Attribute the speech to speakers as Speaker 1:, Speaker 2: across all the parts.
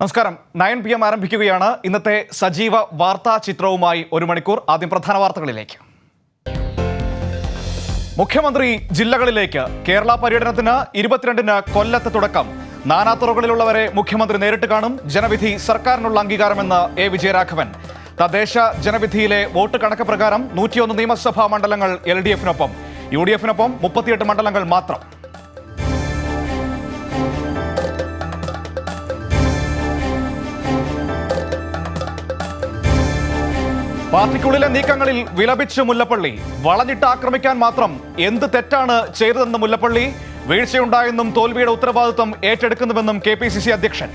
Speaker 1: നമസ്കാരം. 9 PM ആരംഭിക്കുകയാണ്. ഇന്നത്തെ സജീവ വാർത്താ ചിത്രവുമായി ഒരു മണിക്കൂർ. ആദ്യം പ്രധാന വാർത്തകളിലേക്ക്. മുഖ്യമന്ത്രി ജില്ലകളിലേക്ക് കേരള പര്യടനത്തിന് 22-ന് കൊല്ലത്ത് തുടക്കം. നാനാതുറകളിലുള്ളവരെ മുഖ്യമന്ത്രി നേരിട്ട് കാണും. ജനവിധി സർക്കാരിനുള്ള അംഗീകാരമെന്ന് എ വിജയരാഘവൻ. തദ്ദേശ ജനവിധിയിലെ വോട്ട് കണക്ക് പ്രകാരം 101 നിയമസഭാ മണ്ഡലങ്ങൾ LDF-നൊപ്പം, UDF-നൊപ്പം 38 മണ്ഡലങ്ങൾ മാത്രം. പാർട്ടിക്കുള്ളിലെ നീക്കങ്ങളിൽ വിലപിച്ച് മുല്ലപ്പള്ളി. വളഞ്ഞിട്ട് ആക്രമിക്കാൻ മാത്രം എന്ത് തെറ്റാണ് ചെയ്തതെന്ന് മുല്ലപ്പള്ളി. വീഴ്ചയുണ്ടായെന്നും തോൽവിയുടെ ഉത്തരവാദിത്വം ഏറ്റെടുക്കുന്നുവെന്നും KPCC അധ്യക്ഷൻ.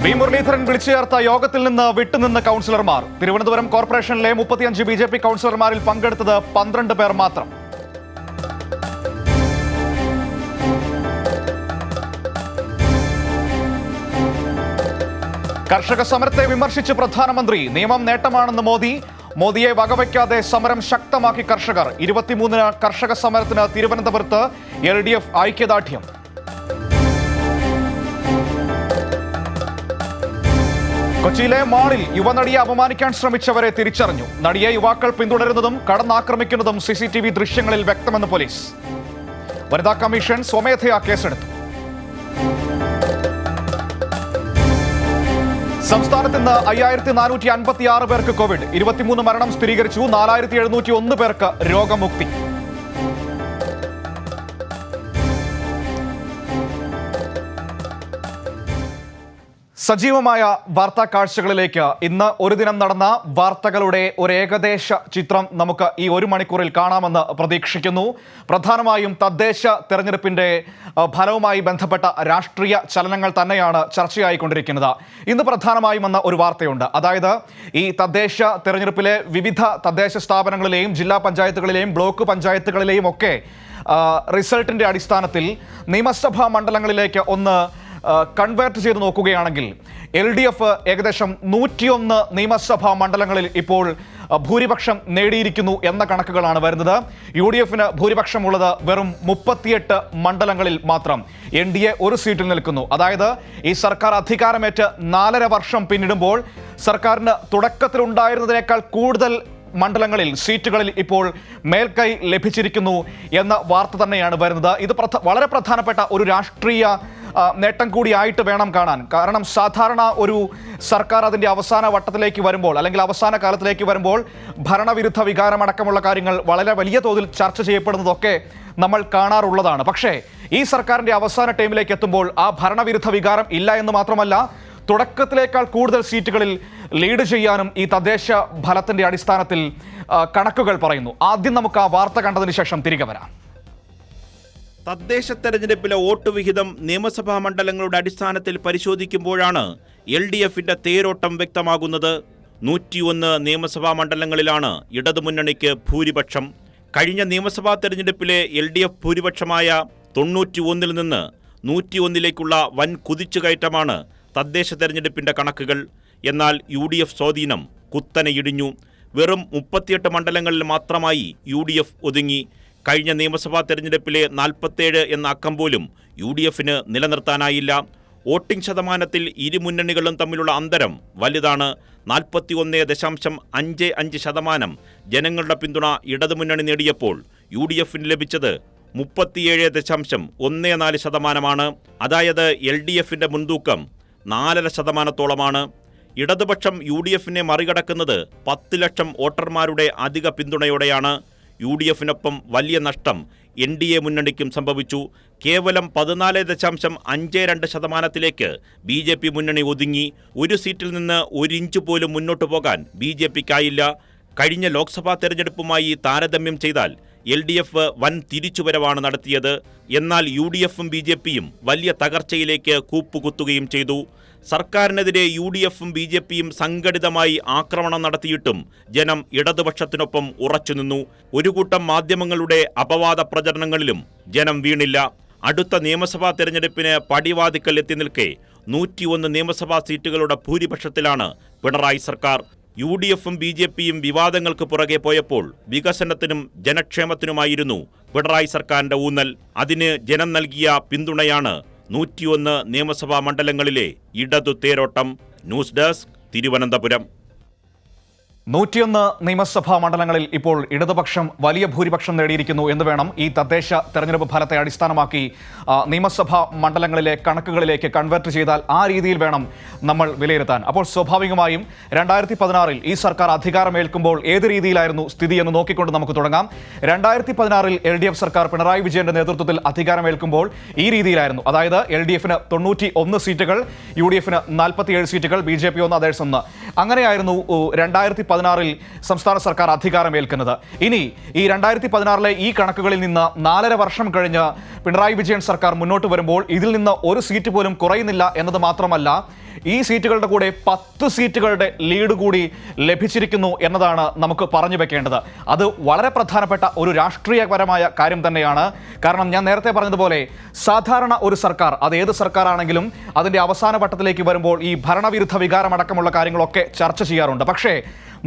Speaker 1: വി മുരളീധരൻ വിളിച്ചു ചേർത്ത യോഗത്തിൽ നിന്ന് വിട്ടുനിന്ന് കൗൺസിലർമാർ. തിരുവനന്തപുരം കോർപ്പറേഷനിലെ 35 BJP കൗൺസിലർമാരിൽ പങ്കെടുത്തത് 12 പേർ മാത്രം. കർഷക സമരത്തെ വിമർശിച്ച് പ്രധാനമന്ത്രി. നിയമം നേട്ടമാണെന്ന് മോദിയെ വകവയ്ക്കാതെ സമരം ശക്തമാക്കി കർഷകർ. 23-ന് കർഷക സമരത്തിന് തിരുവനന്തപുരത്ത് LDF ഐക്യദാർഢ്യം. കൊച്ചിയിലെ മാളിൽ യുവനടിയെ അപമാനിക്കാൻ ശ്രമിച്ചവരെ തിരിച്ചറിഞ്ഞു. നടിയെ യുവാക്കൾ പിന്തുടരുന്നതും കടന്നാക്രമിക്കുന്നതും CCTV ദൃശ്യങ്ങളിൽ വ്യക്തമെന്ന് പോലീസ്. വനിതാ കമ്മീഷൻ സ്വമേധയാ കേസെടുത്തു. സംസ്ഥാനത്ത് ഇന്ന് 5456 പേർക്ക് കോവിഡ്. 23 മരണം സ്ഥിരീകരിച്ചു. 4701 പേർക്ക് രോഗമുക്തി. സജീവമായ വാർത്താ കാഴ്ചകളിലേക്ക്. ഇന്ന് ഒരു ദിനം നടന്ന വാർത്തകളുടെ ഒരു ഏകദേശ ചിത്രം നമുക്ക് ഈ ഒരു മണിക്കൂറിൽ കാണാമെന്ന് പ്രതീക്ഷിക്കുന്നു. പ്രധാനമായും തദ്ദേശ തെരഞ്ഞെടുപ്പിന്റെ ഫലവുമായി ബന്ധപ്പെട്ട രാഷ്ട്രീയ ചലനങ്ങൾ തന്നെയാണ് ചർച്ചയായിക്കൊണ്ടിരിക്കുന്നത്. ഇന്ന് പ്രധാനമായും വന്ന ഒരു വാർത്തയുണ്ട്. അതായത് ഈ തദ്ദേശ തെരഞ്ഞെടുപ്പിലെ വിവിധ തദ്ദേശ സ്ഥാപനങ്ങളിലെയും ജില്ലാ പഞ്ചായത്തുകളിലെയും ബ്ലോക്ക് പഞ്ചായത്തുകളിലെയും ഒക്കെ റിസൾട്ടിന്റെ അടിസ്ഥാനത്തിൽ നിയമസഭാ മണ്ഡലങ്ങളിലേക്ക് ഒന്ന് കൺവേർട്ട് ചെയ്ത് നോക്കുകയാണെങ്കിൽ LDF ഏകദേശം 101 നിയമസഭാ മണ്ഡലങ്ങളിൽ ഇപ്പോൾ ഭൂരിപക്ഷം നേടിയിരിക്കുന്നു എന്ന കണക്കുകളാണ് വരുന്നത്. UDF-ന് ഭൂരിപക്ഷമുള്ളത് വെറും 38 മണ്ഡലങ്ങളിൽ മാത്രം. NDA ഒരു സീറ്റിൽ നിൽക്കുന്നു. അതായത് ഈ സർക്കാർ അധികാരമേറ്റ് 4.5 വർഷം പിന്നിടുമ്പോൾ സർക്കാരിന് തുടക്കത്തിലുണ്ടായിരുന്നതിനേക്കാൾ കൂടുതൽ മണ്ഡലങ്ങളിൽ സീറ്റുകളിൽ ഇപ്പോൾ മേൽക്കൈ ലഭിച്ചിരിക്കുന്നു എന്ന വാർത്ത തന്നെയാണ് വരുന്നത്. ഇത് വളരെ പ്രധാനപ്പെട്ട ഒരു രാഷ്ട്രീയ നേട്ടം കൂടിയായിട്ട് വേണം കാണാൻ. കാരണം സാധാരണ ഒരു സർക്കാർ അതിൻ്റെ അവസാന വട്ടത്തിലേക്ക് വരുമ്പോൾ അല്ലെങ്കിൽ അവസാന കാലത്തിലേക്ക് വരുമ്പോൾ ഭരണവിരുദ്ധ വികാരമടക്കമുള്ള കാര്യങ്ങൾ വളരെ വലിയ തോതിൽ ചർച്ച ചെയ്യപ്പെടുന്നതൊക്കെ നമ്മൾ കാണാറുള്ളതാണ്. പക്ഷേ ഈ സർക്കാരിൻ്റെ അവസാന ടൈമിലേക്ക് എത്തുമ്പോൾ ആ ഭരണവിരുദ്ധ വികാരം ഇല്ല എന്ന് മാത്രമല്ല, തുടക്കത്തിലേക്കാൾ കൂടുതൽ സീറ്റുകളിൽ ലീഡ് ചെയ്യാനും ഈ തദ്ദേശ ഫലത്തിൻ്റെ അടിസ്ഥാനത്തിൽ കണക്കുകൾ പറയുന്നു. ആദ്യം നമുക്ക് ആ വാർത്ത കണ്ടതിന് ശേഷം തിരികെ വരാം.
Speaker 2: തദ്ദേശ തെരഞ്ഞെടുപ്പിലെ വോട്ട് വിഹിതം നിയമസഭാ മണ്ഡലങ്ങളുടെ അടിസ്ഥാനത്തിൽ പരിശോധിക്കുമ്പോഴാണ് LDF-ന്റെ തേരോട്ടം വ്യക്തമാകുന്നത്. 101 നിയമസഭാ മണ്ഡലങ്ങളിലാണ് ഇടതുമുന്നണിക്ക് ഭൂരിപക്ഷം. കഴിഞ്ഞ നിയമസഭാ തെരഞ്ഞെടുപ്പിലെ LDF ഭൂരിപക്ഷമായ 91-ൽ നിന്ന് 101-ലേക്കുള്ള വൻ കുതിച്ചുകയറ്റമാണ് തദ്ദേശ തെരഞ്ഞെടുപ്പിന്റെ കണക്കുകൾ. എന്നാൽ UDF സ്വാധീനം കുത്തനെ ഇടിഞ്ഞു. വെറും 38 മണ്ഡലങ്ങളിൽ മാത്രമായി UDF ഒതുങ്ങി. കഴിഞ്ഞ നിയമസഭാ തെരഞ്ഞെടുപ്പിലെ 47 എന്ന അക്കം പോലും UDF-ന് നിലനിർത്താനായില്ല. വോട്ടിംഗ് ശതമാനത്തിൽ ഇരു മുന്നണികളും തമ്മിലുള്ള അന്തരം വലുതാണ്. 41.55% ജനങ്ങളുടെ പിന്തുണ ഇടതുമുന്നണി നേടിയപ്പോൾ UDF-ന് ലഭിച്ചത് 37.14%. അതായത് LDF-ന്റെ മുൻതൂക്കം 4.5%. ഇടതുപക്ഷം UDF-നെ മറികടക്കുന്നത് 10 ലക്ഷം വോട്ടർമാരുടെ അധിക പിന്തുണയോടെയാണ്. UDF-നൊപ്പം വലിയ നഷ്ടം NDA മുന്നണിക്കും സംഭവിച്ചു. കേവലം 14.52%-ലേക്ക് BJP മുന്നണി ഒതുങ്ങി. ഒരു സീറ്റിൽ നിന്ന് 1 ഇഞ്ച് പോലും മുന്നോട്ടു പോകാൻ BJPക്കായില്ല. കഴിഞ്ഞ ലോക്സഭാ തെരഞ്ഞെടുപ്പുമായി താരതമ്യം ചെയ്താൽ LDF വൻ തിരിച്ചുവരവാണ് നടത്തിയത്. എന്നാൽ UDF-ഉം BJPയും വലിയ തകർച്ചയിലേക്ക് കൂപ്പുകുത്തുകയും ചെയ്തു. സർക്കാരിനെതിരെ UDF-ഉം BJPയും സംഘടിതമായി ആക്രമണം നടത്തിയിട്ടും ജനം ഇടതുപക്ഷത്തിനൊപ്പം ഉറച്ചുനിന്നു. ഒരു കൂട്ടം മാധ്യമങ്ങളുടെ അപവാദ പ്രചരണങ്ങളിലും ജനം വീണില്ല. അടുത്ത നിയമസഭാ തെരഞ്ഞെടുപ്പിന് പടിവാതിക്കൽ എത്തി നിൽക്കെ 101 നിയമസഭാ സീറ്റുകളുടെ ഭൂരിപക്ഷത്തിലാണ് പിണറായി സർക്കാർ. UDF-ഉം BJP-യും വിവാദങ്ങൾക്ക് പുറകെ പോയപ്പോൾ വികസനത്തിനും ജനക്ഷേമത്തിനുമായിരുന്നു പിണറായി സർക്കാരിന്റെ ഊന്നൽ. അതിന് ജനം നൽകിയ പിന്തുണയാണ് 101 നിയമസഭാ മണ്ഡലങ്ങളിലെ ഇടതു തേരോട്ടം. News desk, Thiruvananthapuram.
Speaker 1: 101 നിയമസഭാ മണ്ഡലങ്ങളിൽ ഇപ്പോൾ ഇടതുപക്ഷം വലിയ ഭൂരിപക്ഷം നേടിയിരിക്കുന്നു എന്ന് വേണം ഈ തദ്ദേശ തെരഞ്ഞെടുപ്പ് ഫലത്തെ അടിസ്ഥാനമാക്കി നിയമസഭാ മണ്ഡലങ്ങളിലെ കണക്കുകളിലേക്ക് കൺവേർട്ട് ചെയ്താൽ ആ രീതിയിൽ വേണം നമ്മൾ വിലയിരുത്താൻ. അപ്പോൾ സ്വാഭാവികമായും 2016-ൽ ഈ സർക്കാർ അധികാരമേൽക്കുമ്പോൾ ഏത് രീതിയിലായിരുന്നു സ്ഥിതി എന്ന് നോക്കിക്കൊണ്ട് നമുക്ക് തുടങ്ങാം. 2016-ൽ LDF സർക്കാർ പിണറായി വിജയന്റെ നേതൃത്വത്തിൽ അധികാരമേൽക്കുമ്പോൾ ഈ രീതിയിലായിരുന്നു. അതായത് LDF-ന് 91 സീറ്റുകൾ, UDF-ന് 47 സീറ്റുകൾ, BJP 1, അതേഴ്സ് 1. അങ്ങനെയായിരുന്നു 2016-ൽ സംസ്ഥാന സർക്കാർ അധികാരമേൽക്കുന്നത്. ഇനി ഈ 2016-ലെ ഈ കണക്കുകളിൽ നിന്ന് 4.5 വർഷം കഴിഞ്ഞ് പിണറായി വിജയൻ സർക്കാർ മുന്നോട്ട് വരുമ്പോൾ ഇതിൽ നിന്ന് ഒരു സീറ്റ് പോലും കുറയുന്നില്ല എന്നത് മാത്രമല്ല, ഈ സീറ്റുകളുടെ കൂടെ 10 സീറ്റുകളുടെ ലീഡ് കൂടി ലഭിച്ചിരിക്കുന്നു എന്നതാണ് നമുക്ക് പറഞ്ഞു വെക്കേണ്ടത്. അത് വളരെ പ്രധാനപ്പെട്ട ഒരു രാഷ്ട്രീയപരമായ കാര്യം തന്നെയാണ്. കാരണം ഞാൻ നേരത്തെ പറഞ്ഞതുപോലെ സാധാരണ ഒരു സർക്കാർ, അത് ഏത് സർക്കാരാണെങ്കിലും അതിൻ്റെ അവസാന ഘട്ടത്തിലേക്ക് വരുമ്പോൾ ഈ ഭരണവിരുദ്ധ വികാരമടക്കമുള്ള കാര്യങ്ങളൊക്കെ ചർച്ച ചെയ്യാറുണ്ട്. പക്ഷേ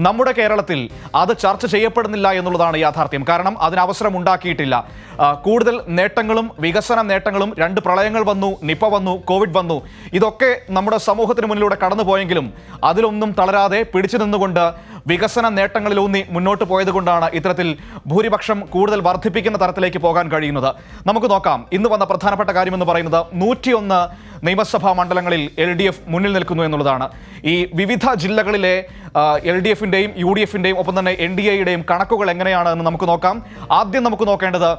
Speaker 1: നമ്മുടെ കേരളത്തിൽ അത് ചർച്ച ചെയ്യപ്പെടുന്നില്ല എന്നുള്ളതാണ് യാഥാർത്ഥ്യം. കാരണം അതിന് അവസരം ഉണ്ടാക്കിയിട്ടില്ല. കൂടുതൽ നേട്ടങ്ങളും വികസന നേട്ടങ്ങളും, 2 പ്രളയങ്ങൾ വന്നു, നിപ വന്നു, കോവിഡ് വന്നു, ഇതൊക്കെ നമ്മുടെ സമൂഹത്തിന് മുന്നിലൂടെ കടന്നുപോയെങ്കിലും അതിലൊന്നും തളരാതെ പിടിച്ചു നിന്നുകൊണ്ട് വികസന നേട്ടങ്ങളിലൂന്നി മുന്നോട്ട് പോയത് കൊണ്ടാണ് ഇത്തരത്തിൽ ഭൂരിപക്ഷം കൂടുതൽ വർദ്ധിപ്പിക്കുന്ന തരത്തിലേക്ക് പോകാൻ കഴിയുന്നത്. നമുക്ക് നോക്കാം ഇന്ന് വന്ന പ്രധാനപ്പെട്ട കാര്യമെന്ന് പറയുന്നത് 101 നിയമസഭാ മണ്ഡലങ്ങളിൽ LDF മുന്നിൽ നിൽക്കുന്നു എന്നുള്ളതാണ്. ഈ വിവിധ ജില്ലകളിലെ LDF-ന്റെയും UDF-ന്റെയും ഒപ്പം തന്നെ NDA-യുടെയും കണക്കുകൾ എങ്ങനെയാണ് എന്ന് നമുക്ക് നോക്കാം. ആദ്യം നമുക്ക് നോക്കേണ്ടത്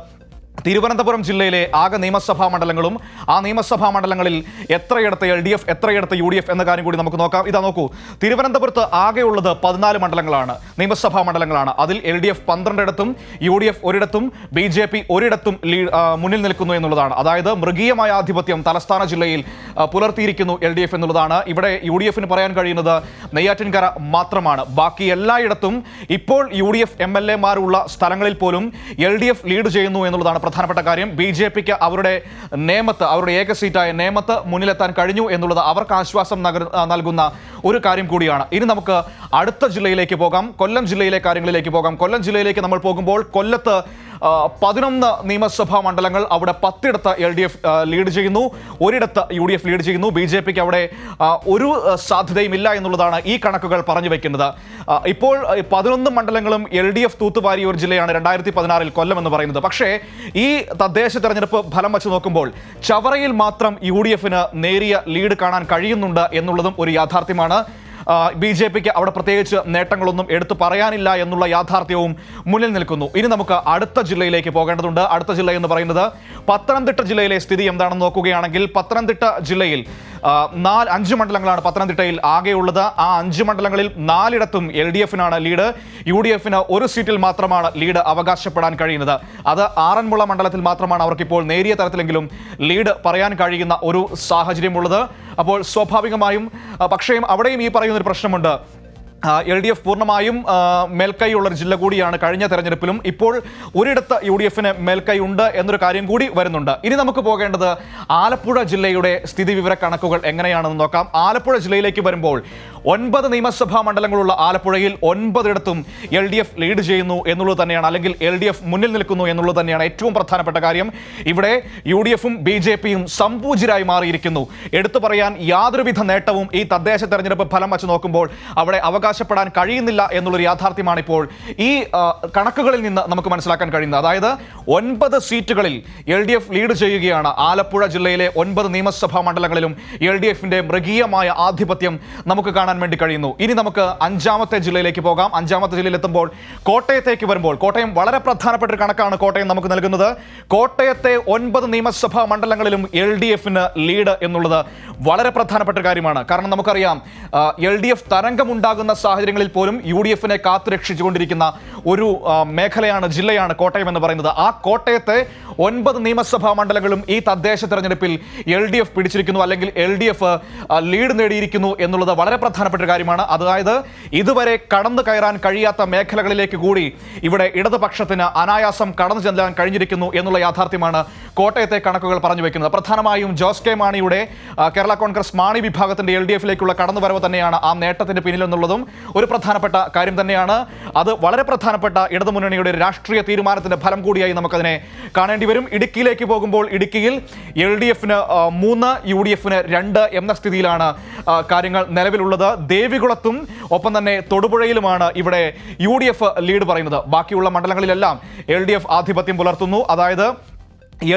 Speaker 1: തിരുവനന്തപുരം ജില്ലയിലെ ആകെ നിയമസഭാ മണ്ഡലങ്ങളും ആ നിയമസഭാ മണ്ഡലങ്ങളിൽ എത്രയിടത്ത് LDF എത്രയിടത്ത് UDF എന്ന കാര്യം കൂടി നമുക്ക് നോക്കാം. ഇതാ നോക്കൂ, തിരുവനന്തപുരത്ത് ആകെയുള്ളത് 14 മണ്ഡലങ്ങളാണ്, നിയമസഭാ മണ്ഡലങ്ങളാണ്. അതിൽ LDF 12 ഇടത്തും UDF 1 ഇടത്തും BJP 1 ഇടത്തും മുന്നിൽ നിൽക്കുന്നു എന്നുള്ളതാണ്. അതായത് മൃഗീയമായ ആധിപത്യം തലസ്ഥാന ജില്ലയിൽ പുലർത്തിയിരിക്കുന്നു LDF എന്നുള്ളതാണ്. ഇവിടെ UDF-ന് പറയാൻ കഴിയുന്നത് നെയ്യാറ്റിൻകര മാത്രമാണ്. ബാക്കി എല്ലായിടത്തും ഇപ്പോൾ UDF MLA-മാരുള്ള സ്ഥലങ്ങളിൽ പോലും LDF ലീഡ് ചെയ്യുന്നു എന്നുള്ളതാണ് പ്രധാനപ്പെട്ട കാര്യം. BJP-ക്ക് അവരുടെ നേമത്ത്, അവരുടെ ഏക സീറ്റായ നേമത്ത് മുന്നിലെത്താൻ കഴിഞ്ഞു എന്നുള്ളത് അവർക്ക് ആശ്വാസം നൽകുന്ന ഒരു കാര്യം കൂടിയാണ്. ഇനി നമുക്ക് അടുത്ത ജില്ലയിലേക്ക് പോകാം, കൊല്ലം ജില്ലയിലെ കാര്യങ്ങളിലേക്ക് പോകാം. കൊല്ലം ജില്ലയിലേക്ക് നമ്മൾ പോകുമ്പോൾ കൊല്ലത്ത് 11 നിയമസഭാ മണ്ഡലങ്ങൾ, അവിടെ 10 ഇടത്ത് LDF ലീഡ് ചെയ്യുന്നു, 1 ഇടത്ത് UDF ലീഡ് ചെയ്യുന്നു. BJP-ക്ക് അവിടെ ഒരു സാധ്യതയും ഇല്ല എന്നുള്ളതാണ് ഈ കണക്കുകൾ പറഞ്ഞു വെക്കുന്നത്. ഇപ്പോൾ 11 മണ്ഡലങ്ങളും LDF തൂത്തുവാരിയ ഒരു ജില്ലയാണ് 2016-ൽ കൊല്ലം എന്ന് പറയുന്നത്. പക്ഷേ ഈ തദ്ദേശ തെരഞ്ഞെടുപ്പ് ഫലം വെച്ച് നോക്കുമ്പോൾ ചവറയിൽ മാത്രം UDF-ന് നേരിയ ലീഡ് കാണാൻ കഴിയുന്നുണ്ട് എന്നുള്ളതും ഒരു യാഥാർത്ഥ്യമാണ്. BJP-ക്ക് അവിടെ പ്രത്യേകിച്ച് നേട്ടങ്ങളൊന്നും എടുത്തു പറയാനില്ല എന്നുള്ള യാഥാർത്ഥ്യവും മുന്നിൽ നിൽക്കുന്നു. ഇനി നമുക്ക് അടുത്ത ജില്ലയിലേക്ക് പോകേണ്ടതുണ്ട്. അടുത്ത ജില്ല എന്ന് പറയുന്നത് പത്തനംതിട്ട ജില്ലയിലെ സ്ഥിതി എന്താണെന്ന് നോക്കുകയാണെങ്കിൽ പത്തനംതിട്ട ജില്ലയിൽ 5 മണ്ഡലങ്ങളാണ് പത്തനംതിട്ടയിൽ ആകെയുള്ളത്. ആ 5 മണ്ഡലങ്ങളിൽ 4 ഇടത്തും LDF-നാണ് ലീഡ്. UDF-ന് 1 സീറ്റിൽ മാത്രമാണ് ലീഡ് അവകാശപ്പെടാൻ കഴിയുന്നത്. അത് ആറന്മുള മണ്ഡലത്തിൽ മാത്രമാണ് അവർക്കിപ്പോൾ നേരിയ തരത്തിലെങ്കിലും ലീഡ് പറയാൻ കഴിയുന്ന ഒരു സാഹചര്യമുള്ളത്. അപ്പോൾ സ്വാഭാവികമായും പക്ഷേ അവിടെയും ഈ പറയുന്നൊരു പ്രശ്നമുണ്ട്. LDF പൂർണ്ണമായും മേൽക്കൈയുള്ളൊരു ജില്ല കൂടിയാണ് കഴിഞ്ഞ തെരഞ്ഞെടുപ്പിലും. ഇപ്പോൾ ഒരിടത്ത് UDF-ന് മേൽക്കൈ ഉണ്ട് എന്നൊരു കാര്യം കൂടി വരുന്നുണ്ട്. ഇനി നമുക്ക് പോകേണ്ടത് ആലപ്പുഴ ജില്ലയുടെ സ്ഥിതിവിവര കണക്കുകൾ എങ്ങനെയാണെന്ന് നോക്കാം. ആലപ്പുഴ ജില്ലയിലേക്ക് വരുമ്പോൾ 9 നിയമസഭാ മണ്ഡലങ്ങളുള്ള ആലപ്പുഴയിൽ 9 ഇടത്തും LDF ലീഡ് ചെയ്യുന്നു എന്നുള്ളത് തന്നെയാണ്, അല്ലെങ്കിൽ LDF മുന്നിൽ നിൽക്കുന്നു എന്നുള്ളത് തന്നെയാണ് ഏറ്റവും പ്രധാനപ്പെട്ട കാര്യം. ഇവിടെ UDF-ഉം BJP-യും സംപൂജിരായി മാറിയിരിക്കുന്നു. എടുത്തു പറയാൻ യാതൊരുവിധ നേട്ടവും ഈ തദ്ദേശ തെരഞ്ഞെടുപ്പ് ഫലം വച്ച് നോക്കുമ്പോൾ അവിടെ അവകാശപ്പെടാൻ കഴിയുന്നില്ല എന്നുള്ളൊരു യാഥാർത്ഥ്യമാണ് ഇപ്പോൾ ഈ കണക്കുകളിൽ നിന്ന് നമുക്ക് മനസ്സിലാക്കാൻ കഴിയുന്നത്. അതായത് 9 സീറ്റുകളിൽ LDF ലീഡ് ചെയ്യുകയാണ്. ആലപ്പുഴ ജില്ലയിലെ 9 നിയമസഭാ മണ്ഡലങ്ങളിലും LDF-ന്റെ മൃഗീയമായ ആധിപത്യം നമുക്ക് കാണാൻ വേണ്ടി കഴിയുന്നു. ഇനി നമുക്ക് 5ാമത്തെ ജില്ലയിലേക്ക് പോകാം. 5ാമത്തെ ജില്ലയിൽ എത്തുമ്പോൾ കോട്ടയത്തേക്ക് വരുമ്പോൾ, കോട്ടയം വളരെ പ്രധാനപ്പെട്ട ഒരു കണക്കാണ് കോട്ടയം നമുക്ക് നൽകുന്നത്. കോട്ടയത്തെ 9 നിയമസഭാ മണ്ഡലങ്ങളിലും LDF-ന് ലീഡ് എന്നുള്ളത് വളരെ പ്രധാനപ്പെട്ട കാര്യമാണ്. കാരണം നമുക്കറിയാം LDF തരംഗമുണ്ടാകുന്ന സാഹചര്യങ്ങളിൽ പോലും UDF-നെ കാത്തുരക്ഷിച്ചുകൊണ്ടിരിക്കുന്ന ഒരു മേഖലയാണ്, ജില്ലയാണ് കോട്ടയം എന്ന് പറയുന്നത്. ആ കോട്ടയത്തെ 9 നിയമസഭാ മണ്ഡലങ്ങളും ഈ തദ്ദേശ തെരഞ്ഞെടുപ്പിൽ LDF പിടിച്ചിരിക്കുന്നു, അല്ലെങ്കിൽ LDF ലീഡ് നേടിയിരിക്കുന്നു എന്നുള്ളത് വളരെ പ്രധാനപ്പെട്ട കാര്യമാണ്. അതായത് ഇതുവരെ കടന്നു കയറാൻ കഴിയാത്ത മേഖലകളിലേക്ക് കൂടി ഇവിടെ ഇടതുപക്ഷത്തിന് അനായാസം കടന്നു ചെല്ലാൻ കഴിഞ്ഞിരിക്കുന്നു എന്നുള്ള യാഥാർത്ഥ്യമാണ് കോട്ടയത്തെ കണക്കുകൾ പറഞ്ഞു വെക്കുന്നത്. പ്രധാനമായും ജോസ് കെ മാണിയുടെ കേരള കോൺഗ്രസ് മാണി വിഭാഗത്തിന്റെ LDFിലേക്കുള്ള കടന്നുവരവ് തന്നെയാണ് ആ നേട്ടത്തിന്റെ പിന്നിലെന്നുള്ളതും ഒരു പ്രധാനപ്പെട്ട കാര്യം തന്നെയാണ്. അത് വളരെ പ്രധാനപ്പെട്ട ഇടതുമുന്നണിയുടെ രാഷ്ട്രീയ തീരുമാനത്തിന്റെ ഫലം കൂടിയായി നമുക്കതിനെ കാണേണ്ടി വരും. ഇടുക്കിയിലേക്ക് പോകുമ്പോൾ ഇടുക്കിയിൽ LDFന് 3, UDFന് 2 എന്ന സ്ഥിതിയിലാണ് കാര്യങ്ങൾ നിലവിലുള്ളത്. ദേവികുളത്തും ഒപ്പം തന്നെ തൊടുപുഴയിലുമാണ് ഇവിടെ UDF ലീഡ് പറയുന്നത്. ബാക്കിയുള്ള മണ്ഡലങ്ങളിലെല്ലാം LDF ആധിപത്യം പുലർത്തുന്നു. അതായത്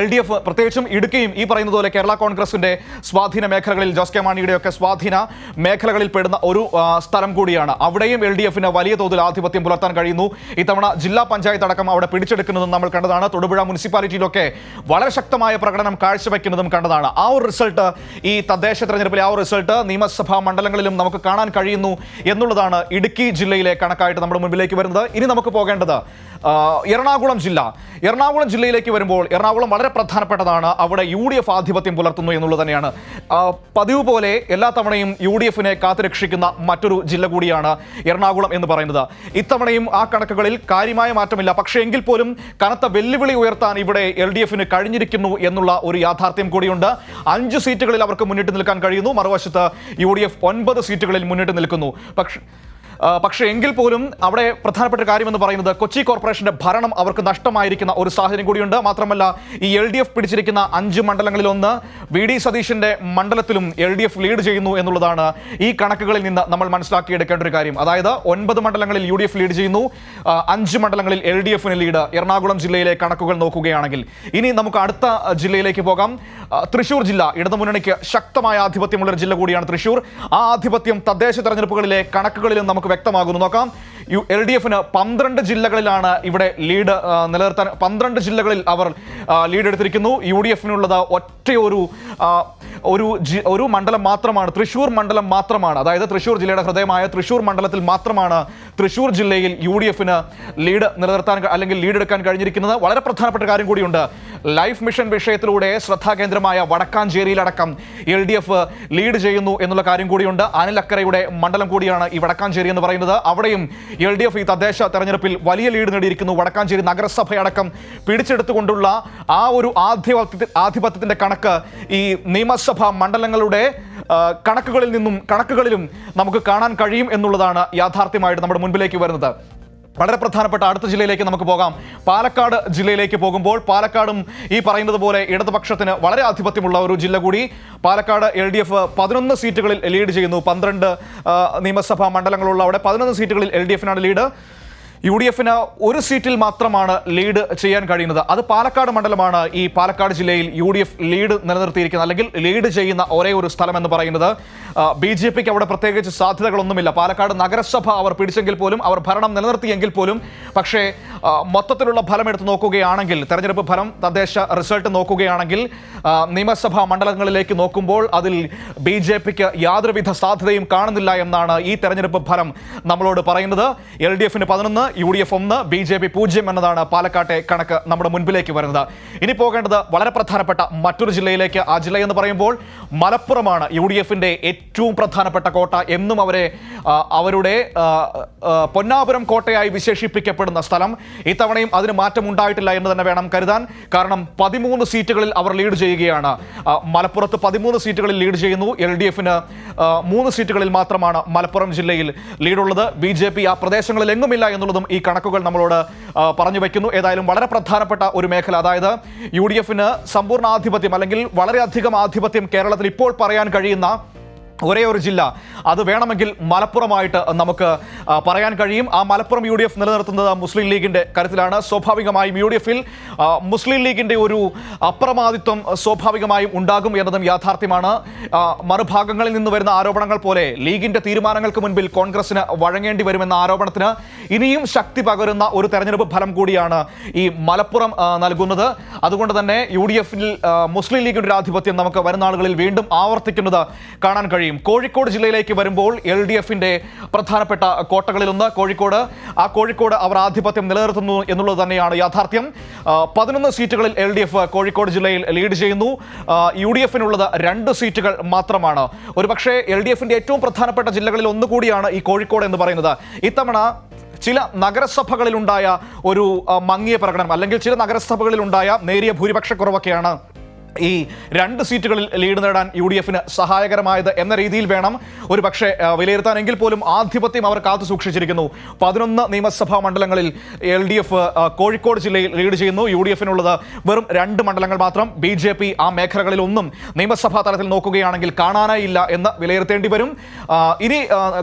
Speaker 1: LDF പ്രത്യേകിച്ചും ഇടുക്കിയും ഈ പറയുന്നത് പോലെ കേരള കോൺഗ്രസിന്റെ സ്വാധീന മേഖലകളിൽ, ജോസ് കെ മാണിയുടെയൊക്കെ സ്വാധീന മേഖലകളിൽ പെടുന്ന ഒരു സ്ഥലം കൂടിയാണ്. അവിടെയും LDFന് വലിയ തോതിൽ ആധിപത്യം പുലർത്താൻ കഴിയുന്നു. ഇത്തവണ ജില്ലാ പഞ്ചായത്ത് അടക്കം അവിടെ പിടിച്ചെടുക്കുന്നതും നമ്മൾ കണ്ടതാണ്. തൊടുപുഴ മുനിസിപ്പാലിറ്റിയിലൊക്കെ വളരെ ശക്തമായ പ്രകടനം കാഴ്ചവെക്കുന്നതും കണ്ടതാണ്. ആ ഒരു റിസൾട്ട്, ഈ തദ്ദേശ തെരഞ്ഞെടുപ്പിലെ ആ ഒരു റിസൾട്ട് നിയമസഭാ മണ്ഡലങ്ങളിലും നമുക്ക് കാണാൻ കഴിയുന്നു എന്നുള്ളതാണ് ഇടുക്കി ജില്ലയിലെ കണക്കായിട്ട് നമ്മുടെ മുൻപിലേക്ക് വരുന്നത്. ഇനി നമുക്ക് പോകേണ്ടത് എറണാകുളം ജില്ല. എറണാകുളം ജില്ലയിലേക്ക് വരുമ്പോൾ എറണാകുളം വളരെ പ്രധാനപ്പെട്ടതാണ്. അവിടെ UDF ആധിപത്യം പുലർത്തുന്നു എന്നുള്ളത് തന്നെയാണ്. പതിവ് പോലെ എല്ലാ തവണയും UDFനെ കാത്തുരക്ഷിക്കുന്ന മറ്റൊരു ജില്ല കൂടിയാണ് എറണാകുളം എന്ന് പറയുന്നത്. ഇത്തവണയും ആ കണക്കുകളിൽ കാര്യമായ മാറ്റമില്ല. പക്ഷേ എങ്കിൽ പോലും കനത്ത വെല്ലുവിളി ഉയർത്താൻ ഇവിടെ LDFന് കഴിഞ്ഞിരിക്കുന്നു എന്നുള്ള ഒരു യാഥാർത്ഥ്യം കൂടിയുണ്ട്. 5 സീറ്റുകളിൽ അവർക്ക് മുന്നിട്ട് നിൽക്കാൻ കഴിയുന്നു. മറുവശത്ത് UDF 9 സീറ്റുകളിൽ മുന്നിട്ട് നിൽക്കുന്നു. പക്ഷേ എങ്കിൽ പോലും അവിടെ പ്രധാനപ്പെട്ട കാര്യമെന്ന് പറയുന്നത് കൊച്ചി കോർപ്പറേഷന്റെ ഭരണം അവർക്ക് നഷ്ടമായിരിക്കുന്ന ഒരു സാഹചര്യം കൂടിയുണ്ട്. മാത്രമല്ല ഈ LDF പിടിച്ചിരിക്കുന്ന 5 മണ്ഡലങ്ങളിലൊന്ന് VD സതീശന്റെ മണ്ഡലത്തിലും LDF ലീഡ് ചെയ്യുന്നു എന്നുള്ളതാണ് ഈ കണക്കുകളിൽ നിന്ന് നമ്മൾ മനസ്സിലാക്കിയെടുക്കേണ്ട ഒരു കാര്യം. അതായത് 9 മണ്ഡലങ്ങളിൽ UDF ലീഡ് ചെയ്യുന്നു, 5 മണ്ഡലങ്ങളിൽ LDFന് ലീഡ്. എറണാകുളം ജില്ലയിലെ കണക്കുകൾ നോക്കുകയാണെങ്കിൽ ഇനി നമുക്ക് അടുത്ത ജില്ലയിലേക്ക് പോകാം. തൃശൂർ ജില്ല ഇടതുമുന്നണിക്ക് ശക്തമായ ആധിപത്യമുള്ളൊരു ജില്ല കൂടിയാണ് തൃശൂർ. ആ ആധിപത്യം തദ്ദേശ തെരഞ്ഞെടുപ്പുകളിലെ കണക്കുകളിലും നമുക്ക് വ്യക്തമാകുന്നു. നോക്കാം, LDFന് 12 ജില്ലകളിലാണ് ഇവിടെ ലീഡ് നിലനിർത്താൻ, 12 ജില്ലകളിൽ അവർ ലീഡ് എടുത്തിരിക്കുന്നു. UDFനുള്ളത് ഒരു മണ്ഡലം മാത്രമാണ്, തൃശൂർ മണ്ഡലം മാത്രമാണ്. അതായത് തൃശൂർ ജില്ലയുടെ ഹൃദയമായ തൃശൂർ മണ്ഡലത്തിൽ മാത്രമാണ് തൃശൂർ ജില്ലയിൽ UDFന് ലീഡ് നിലനിർത്താൻ അല്ലെങ്കിൽ ലീഡ് എടുക്കാൻ കഴിഞ്ഞിരിക്കുന്നത്. വളരെ പ്രധാനപ്പെട്ട കാര്യം കൂടിയുണ്ട്. ലൈഫ് മിഷൻ വിഷയത്തിലൂടെ ശ്രദ്ധാകേന്ദ്രമായ വടക്കാഞ്ചേരിയിലടക്കം LDF ലീഡ് ചെയ്യുന്നു എന്നുള്ള കാര്യം കൂടിയുണ്ട്. അനിൽ അക്കരയുടെ മണ്ഡലം കൂടിയാണ് ഈ വടക്കാഞ്ചേരി എന്ന് പറയുന്നത്. അവിടെയും LDF ഈ തദ്ദേശ തെരഞ്ഞെടുപ്പിൽ വലിയ ലീഡ് നേടിയിരിക്കുന്നു. വടക്കാഞ്ചേരി നഗരസഭയടക്കം പിടിച്ചെടുത്തുകൊണ്ടുള്ള ആ ഒരു ആധിപത്യത്തിന്റെ കണക്ക് ഈ നിയമസഭാ മണ്ഡലങ്ങളുടെ കണക്കുകളിലും നമുക്ക് കാണാൻ കഴിയും എന്നുള്ളതാണ് യാഥാർത്ഥ്യമായിട്ട് നമ്മുടെ മുൻപിലേക്ക് വരുന്നത്. വളരെ പ്രധാനപ്പെട്ട അടുത്ത ജില്ലയിലേക്ക് നമുക്ക് പോകാം. പാലക്കാട് ജില്ലയിലേക്ക് പോകുമ്പോൾ പാലക്കാടും ഈ പറയുന്നത് പോലെ ഇടതുപക്ഷത്തിന് വളരെ ആധിപത്യമുള്ള ഒരു ജില്ല കൂടി. പാലക്കാട് LDF 11 സീറ്റുകളിൽ ലീഡ് ചെയ്യുന്നു. 12 നിയമസഭാ മണ്ഡലങ്ങളുള്ള അവിടെ 11 സീറ്റുകളിൽ LDFനാണ് ലീഡ്. UDFന് 1 സീറ്റിൽ മാത്രമാണ് ലീഡ് ചെയ്യാൻ കഴിയുന്നത്. അത് പാലക്കാട് മണ്ഡലമാണ്. ഈ പാലക്കാട് ജില്ലയിൽ UDF ലീഡ് നിലനിർത്തിയിരിക്കുന്നത് അല്ലെങ്കിൽ ലീഡ് ചെയ്യുന്ന ഒരേ ഒരു സ്ഥലം എന്ന് പറയുന്നത്. BJPക്ക് അവിടെ പ്രത്യേകിച്ച് സാധ്യതകളൊന്നുമില്ല. പാലക്കാട് നഗരസഭ അവർ പിടിച്ചെങ്കിൽ പോലും, അവർ ഭരണം നിലനിർത്തിയെങ്കിൽ പോലും, പക്ഷേ മൊത്തത്തിലുള്ള ഫലം എടുത്ത് നോക്കുകയാണെങ്കിൽ, തെരഞ്ഞെടുപ്പ് ഫലം, തദ്ദേശ റിസൾട്ട് നോക്കുകയാണെങ്കിൽ, നിയമസഭാ മണ്ഡലങ്ങളിലേക്ക് നോക്കുമ്പോൾ അതിൽ BJPക്ക് യാതൊരുവിധ സാധ്യതയും കാണുന്നില്ല എന്നാണ് ഈ തെരഞ്ഞെടുപ്പ് ഫലം നമ്മളോട് പറയുന്നത്. LDFന് 11, UDF 1, BJP 0 എന്നതാണ് പാലക്കാട്ടെ കണക്ക് നമ്മുടെ മുൻപിലേക്ക് വരുന്നത്. ഇനി പോകേണ്ടത് വളരെ പ്രധാനപ്പെട്ട മറ്റൊരു ജില്ലയിലേക്ക്. ആ ജില്ല എന്ന് പറയുമ്പോൾ മലപ്പുറമാണ്. UDFന്റെ ഏറ്റവും പ്രധാനപ്പെട്ട കോട്ട. എന്നും അവരുടെ പൊന്നാപുരം കോട്ടയായി വിശേഷിപ്പിക്കപ്പെടുന്ന സ്ഥലം. ഇത്തവണയും അതിന് മാറ്റം ഉണ്ടായിട്ടില്ല എന്ന് തന്നെ വേണം കരുതാൻ. കാരണം 13 സീറ്റുകളിൽ അവർ ലീഡ് ചെയ്യുകയാണ്. മലപ്പുറത്ത് 13 സീറ്റുകളിൽ ലീഡ് ചെയ്യുന്നു. LDFന് 3 സീറ്റുകളിൽ മാത്രമാണ് മലപ്പുറം ജില്ലയിൽ ലീഡുള്ളത്. BJP ആ പ്രദേശങ്ങളിൽ എങ്ങുമില്ല എന്നുള്ളതും ഈ കണക്കുകൾ നമ്മളോട് പറഞ്ഞു വയ്ക്കുന്നു. ഏതായാലും വളരെ പ്രധാനപ്പെട്ട ഒരു മേഖല, അതായത് UDFന് സമ്പൂർണ്ണ ആധിപത്യം അല്ലെങ്കിൽ വളരെയധികം ആധിപത്യം കേരളത്തിൽ ഇപ്പോൾ പറയാൻ കഴിയുന്ന ഒരേ ഒരു ജില്ല, അത് വേണമെങ്കിൽ മലപ്പുറമായിട്ട് നമുക്ക് പറയാൻ കഴിയും. ആ മലപ്പുറം UDF നിലനിർത്തുന്നത് മുസ്ലിം ലീഗിന്റെ കരുത്തിലാണ്. സ്വാഭാവികമായും UDFിൽ മുസ്ലിം ലീഗിന്റെ ഒരു അപ്രമാദിത്വം സ്വാഭാവികമായും ഉണ്ടാകും എന്നതും യാഥാർത്ഥ്യമാണ്. മറുഭാഗങ്ങളിൽ നിന്ന് വരുന്ന ആരോപണങ്ങൾ പോലെ ലീഗിന്റെ തീരുമാനങ്ങൾക്ക് മുൻപിൽ കോൺഗ്രസിന് വഴങ്ങേണ്ടി വരുമെന്ന ആരോപണത്തിന് ഇനിയും ശക്തി പകരുന്ന ഒരു തെരഞ്ഞെടുപ്പ് ഫലം കൂടിയാണ് ഈ മലപ്പുറം നൽകുന്നത്. അതുകൊണ്ട് തന്നെ UDFിൽ മുസ്ലിം ലീഗിന്റെ ഒരു ആധിപത്യം നമുക്ക് വരുന്ന നാളുകളിൽ വീണ്ടും ആവർത്തിക്കുന്നത് കാണാൻ കഴിയും. കഴിയും. കോഴിക്കോട് ജില്ലയിലേക്ക് വരുമ്പോൾ LDFന്റെ പ്രധാനപ്പെട്ട കോട്ടകളിലൊന്ന് കോഴിക്കോട് അവർ ആധിപത്യം നിലനിർത്തുന്നു എന്നുള്ളത് തന്നെയാണ് യാഥാർത്ഥ്യം. 11 സീറ്റുകളിൽ LDF കോഴിക്കോട് ജില്ലയിൽ ലീഡ് ചെയ്യുന്നു. UDFനുള്ളത് 2 സീറ്റുകൾ മാത്രമാണ്. ഒരുപക്ഷെ LDFന്റെ ഏറ്റവും പ്രധാനപ്പെട്ട ജില്ലകളിൽ ഒന്നുകൂടിയാണ് ഈ കോഴിക്കോട് എന്ന് പറയുന്നത്. ഇത്തവണ ചില നഗരസഭകളിലുണ്ടായ ഒരു മങ്ങിയ പ്രകടനം, അല്ലെങ്കിൽ ചില നഗരസഭകളിലുണ്ടായ നേരിയ ഭൂരിപക്ഷക്കുറവൊക്കെയാണ് ഈ 2 സീറ്റുകളിൽ ലീഡ് നേടാൻ UDFന് സഹായകരമായത് എന്ന രീതിയിൽ വേണം ഒരു പക്ഷേ വിലയിരുത്താനെങ്കിൽ പോലും ആധിപത്യം അവർ കാത്തു സൂക്ഷിച്ചിരിക്കുന്നു. 11 നിയമസഭാ മണ്ഡലങ്ങളിൽ LDF കോഴിക്കോട് ജില്ലയിൽ ലീഡ് ചെയ്യുന്നു. UDFനുള്ളത് വെറും 2 മണ്ഡലങ്ങൾ മാത്രം. BJP ആ മേഖലകളിലൊന്നും നിയമസഭാ തലത്തിൽ നോക്കുകയാണെങ്കിൽ കാണാനായില്ല എന്ന് വിലയിരുത്തേണ്ടി വരും. ഇനി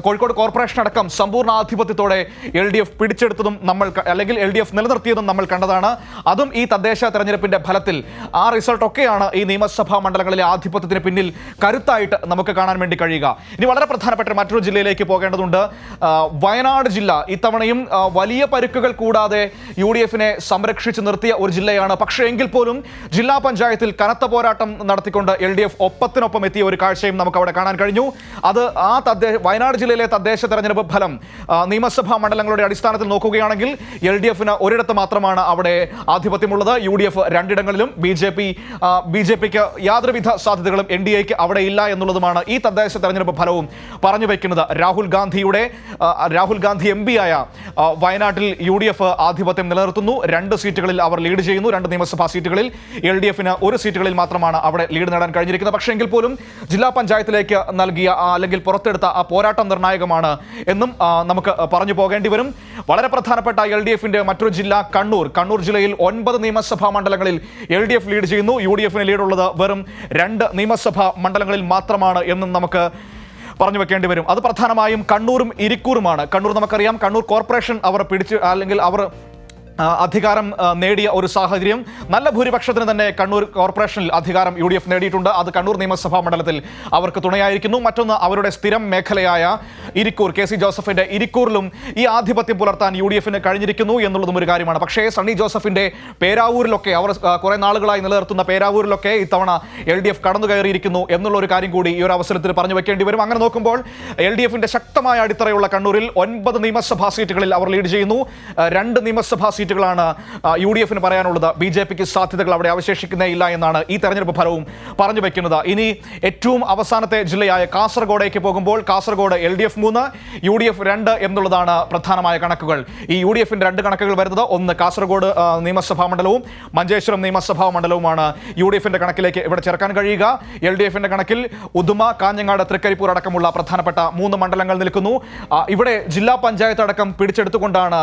Speaker 1: കോഴിക്കോട് കോർപ്പറേഷൻ അടക്കം സമ്പൂർണ്ണ ആധിപത്യത്തോടെ LDF പിടിച്ചെടുത്തതും അല്ലെങ്കിൽ LDF നിലനിർത്തിയതും നമ്മൾ കണ്ടതാണ്. അതും ഈ തദ്ദേശ തെരഞ്ഞെടുപ്പിന്റെ ഫലത്തിൽ ആ റിസൾട്ട് ഒക്കെയാണ് ഈ നിയമസഭാ മണ്ഡലങ്ങളിലെ ആധിപത്യത്തിന് പിന്നിൽ കരുത്തായിട്ട് നമുക്ക് കാണാൻ വേണ്ടി കഴിയുക. ഇനി വളരെ പ്രധാനപ്പെട്ട മറ്റൊരു ജില്ലയിലേക്ക് പോകേണ്ടതുണ്ട്. വയനാട് ജില്ല ഇത്തവണയും വലിയ പരുക്കുകൾ കൂടാതെ UDFനെ സംരക്ഷിച്ച് നിർത്തിയ ഒരു ജില്ലയാണ്. പക്ഷേ എങ്കിൽ പോലും ജില്ലാ പഞ്ചായത്തിൽ കനത്ത പോരാട്ടം നടത്തിക്കൊണ്ട് LDF ഒപ്പത്തിനൊപ്പം എത്തിയ ഒരു കാഴ്ചയും നമുക്ക് അവിടെ കാണാൻ കഴിഞ്ഞു. അത് വയനാട് ജില്ലയിലെ തദ്ദേശ തെരഞ്ഞെടുപ്പ് ഫലം നിയമസഭാ മണ്ഡലങ്ങളുടെ അടിസ്ഥാനത്തിൽ നോക്കുകയാണെങ്കിൽ LDFന് ഒരിടത്ത് മാത്രമാണ് അവിടെ ആധിപത്യമുള്ളത്. UDF 2 ഇടങ്ങളിലും BJPക്ക് യാതൊരുവിധ സാധ്യതകളും NDAക്ക് അവിടെ ഇല്ല എന്നുള്ളതുമാണ് ഈ തദ്ദേശ തെരഞ്ഞെടുപ്പ് ഫലവും പറഞ്ഞു വയ്ക്കുന്നത്. രാഹുൽ ഗാന്ധി MP ആയ വയനാട്ടിൽ UDF ആധിപത്യം നിലനിർത്തുന്നു. 2 സീറ്റുകളിൽ അവർ ലീഡ് ചെയ്യുന്നു. 2 നിയമസഭാ സീറ്റുകളിൽ. LDFന് 1 സീറ്റുകളിൽ മാത്രമാണ് അവിടെ ലീഡ് നേടാൻ കഴിഞ്ഞിരിക്കുന്നത്. പക്ഷേ എങ്കിൽ പോലും ജില്ലാ പഞ്ചായത്തിലേക്ക് നൽകിയ അല്ലെങ്കിൽ പുറത്തെടുത്ത ആ പോരാട്ടം നിർണായകമാണ് എന്നും നമുക്ക് പറഞ്ഞു പോകേണ്ടി വരും. വളരെ പ്രധാനപ്പെട്ട LDFന്റെ മറ്റൊരു ജില്ല കണ്ണൂർ ജില്ലയിൽ 9 നിയമസഭാ മണ്ഡലങ്ങളിൽ LDF ലീഡ് ചെയ്യുന്നു. UDFന് ലീഡുള്ളത് വെറും 2 നിയമസഭാ മണ്ഡലങ്ങളിൽ മാത്രമാണ് എന്നും നമുക്ക് പറഞ്ഞു വെക്കേണ്ടി വരും. അത് പ്രധാനമായും കണ്ണൂരും ഇരിക്കൂറുമാണ്. കണ്ണൂർ നമുക്കറിയാം, കണ്ണൂർ കോർപ്പറേഷൻ അവർ അധികാരം നേടിയ ഒരു സാഹചര്യം. നല്ല ഭൂരിപക്ഷത്തിന് തന്നെ കണ്ണൂർ കോർപ്പറേഷനിൽ അധികാരം UDF നേടിയിട്ടുണ്ട്. അത് കണ്ണൂർ നിയമസഭാ മണ്ഡലത്തിൽ അവർക്ക് തുണയായിരിക്കുന്നു. മറ്റൊന്ന് അവരുടെ സ്ഥിരം മേഖലയായ ഇരിക്കൂർ, KC ജോസഫിന്റെ ഇരിക്കൂറിലും ഈ ആധിപത്യം പുലർത്താൻ UDFന് കഴിഞ്ഞിരിക്കുന്നു എന്നുള്ളതും ഒരു കാര്യമാണ്. പക്ഷേ സണ്ണി ജോസഫിന്റെ പേരാവൂരിലൊക്കെ അവർ കുറെ നാളുകളായി നിലനിർത്തുന്ന പേരാവൂരിലൊക്കെ ഇത്തവണ LDF കടന്നു കയറിയിരിക്കുന്നു എന്നുള്ള ഒരു കാര്യം കൂടി ഈ ഒരു അവസരത്തിൽ പറഞ്ഞു വെക്കേണ്ടി വരും. അങ്ങനെ നോക്കുമ്പോൾ LDFന്റെ ശക്തമായ അടിത്തറയുള്ള കണ്ണൂരിൽ 9 നിയമസഭാ സീറ്റുകളിൽ അവർ ലീഡ് ചെയ്യുന്നു. 2 നിയമസഭാ സീറ്റുകളാണ് UDFന് പറയാനുള്ളത്. BJPക്ക് സാധ്യതകൾ അവിടെ അവശേഷിക്കുന്നേ ഇല്ല എന്നാണ് ഈ തെരഞ്ഞെടുപ്പ് ഫലവും പറഞ്ഞു വെക്കുന്നത്. ഇനി ഏറ്റവും അവസാനത്തെ ജില്ലയായ കാസർഗോഡേക്ക് പോകുമ്പോൾ കാസർഗോഡ് LDF 3 UDF 2 എന്നുള്ളതാണ് പ്രധാനമായ കണക്കുകൾ. ഈ UDFന്റെ 2 കണക്കുകൾ വരുന്നത് ഒന്ന് കാസർഗോഡ് നിയമസഭാ മണ്ഡലവും മഞ്ചേശ്വരം നിയമസഭാ മണ്ഡലവുമാണ് UDFന്റെ കണക്കിലേക്ക് ഇവിടെ ചേർക്കാൻ കഴിയുക. LDFന്റെ കണക്കിൽ ഉദുമ, കാഞ്ഞങ്ങാട്, തൃക്കരിപ്പൂർ അടക്കമുള്ള പ്രധാനപ്പെട്ട 3 മണ്ഡലങ്ങൾ നിൽക്കുന്നു. ഇവിടെ ജില്ലാ പഞ്ചായത്ത് അടക്കം പിടിച്ചെടുത്തുകൊണ്ടാണ്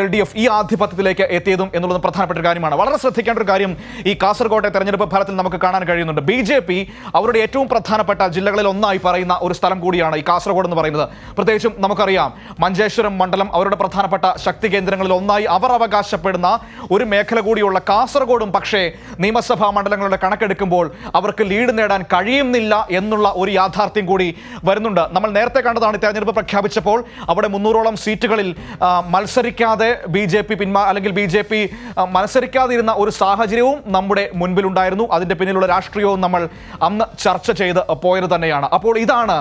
Speaker 1: LDF ഈ ആധിപത്യത്തിലേക്ക് എത്തിയതും എന്നുള്ളത് പ്രധാനപ്പെട്ട ഒരു കാര്യമാണ്. വളരെ ശ്രദ്ധിക്കേണ്ട ഒരു കാര്യം ഈ കാസർഗോട്ടെ തെരഞ്ഞെടുപ്പ് ഫലത്തിൽ നമുക്ക് കാണാൻ കഴിയുന്നുണ്ട്. BJP അവരുടെ ഏറ്റവും പ്രധാനപ്പെട്ട ജില്ലകളിൽ ഒന്നായി പറയുന്ന ഒരു സ്ഥലം കൂടിയാണ് ഈ കാസർഗോഡ് എന്ന് പറയുന്നത്. പ്രത്യേകിച്ചും നമുക്കറിയാം മഞ്ചേശ്വരം മണ്ഡലം അവരുടെ പ്രധാനപ്പെട്ട ശക്തി കേന്ദ്രങ്ങളിൽ ഒന്നായി അവർ അവകാശപ്പെടുന്ന ഒരു മേഖല കൂടിയുള്ള കാസർഗോഡും പക്ഷേ നിയമസഭാ മണ്ഡലങ്ങളുടെ കണക്കെടുക്കുമ്പോൾ അവർക്ക് ലീഡ് നേടാൻ കഴിയുന്നില്ല എന്നുള്ള ഒരു യാഥാർത്ഥ്യം കൂടി വരുന്നുണ്ട്. നമ്മൾ നേരത്തെ കണ്ടതാണ് തെരഞ്ഞെടുപ്പ് പ്രഖ്യാപിച്ചപ്പോൾ അവിടെ 300ഓളം സീറ്റുകളിൽ മത്സരിക്കാതെ BJP മത്സരിക്കാതിരുന്ന ഒരു സാഹചര്യവും നമ്മുടെ മുൻപിലുണ്ടായിരുന്നു. അതിന്റെ പിന്നിലുള്ള രാഷ്ട്രീയവും നമ്മൾ അന്ന് ചർച്ച ചെയ്ത് പോയത് തന്നെയാണ്. അപ്പോൾ ഇതാണ്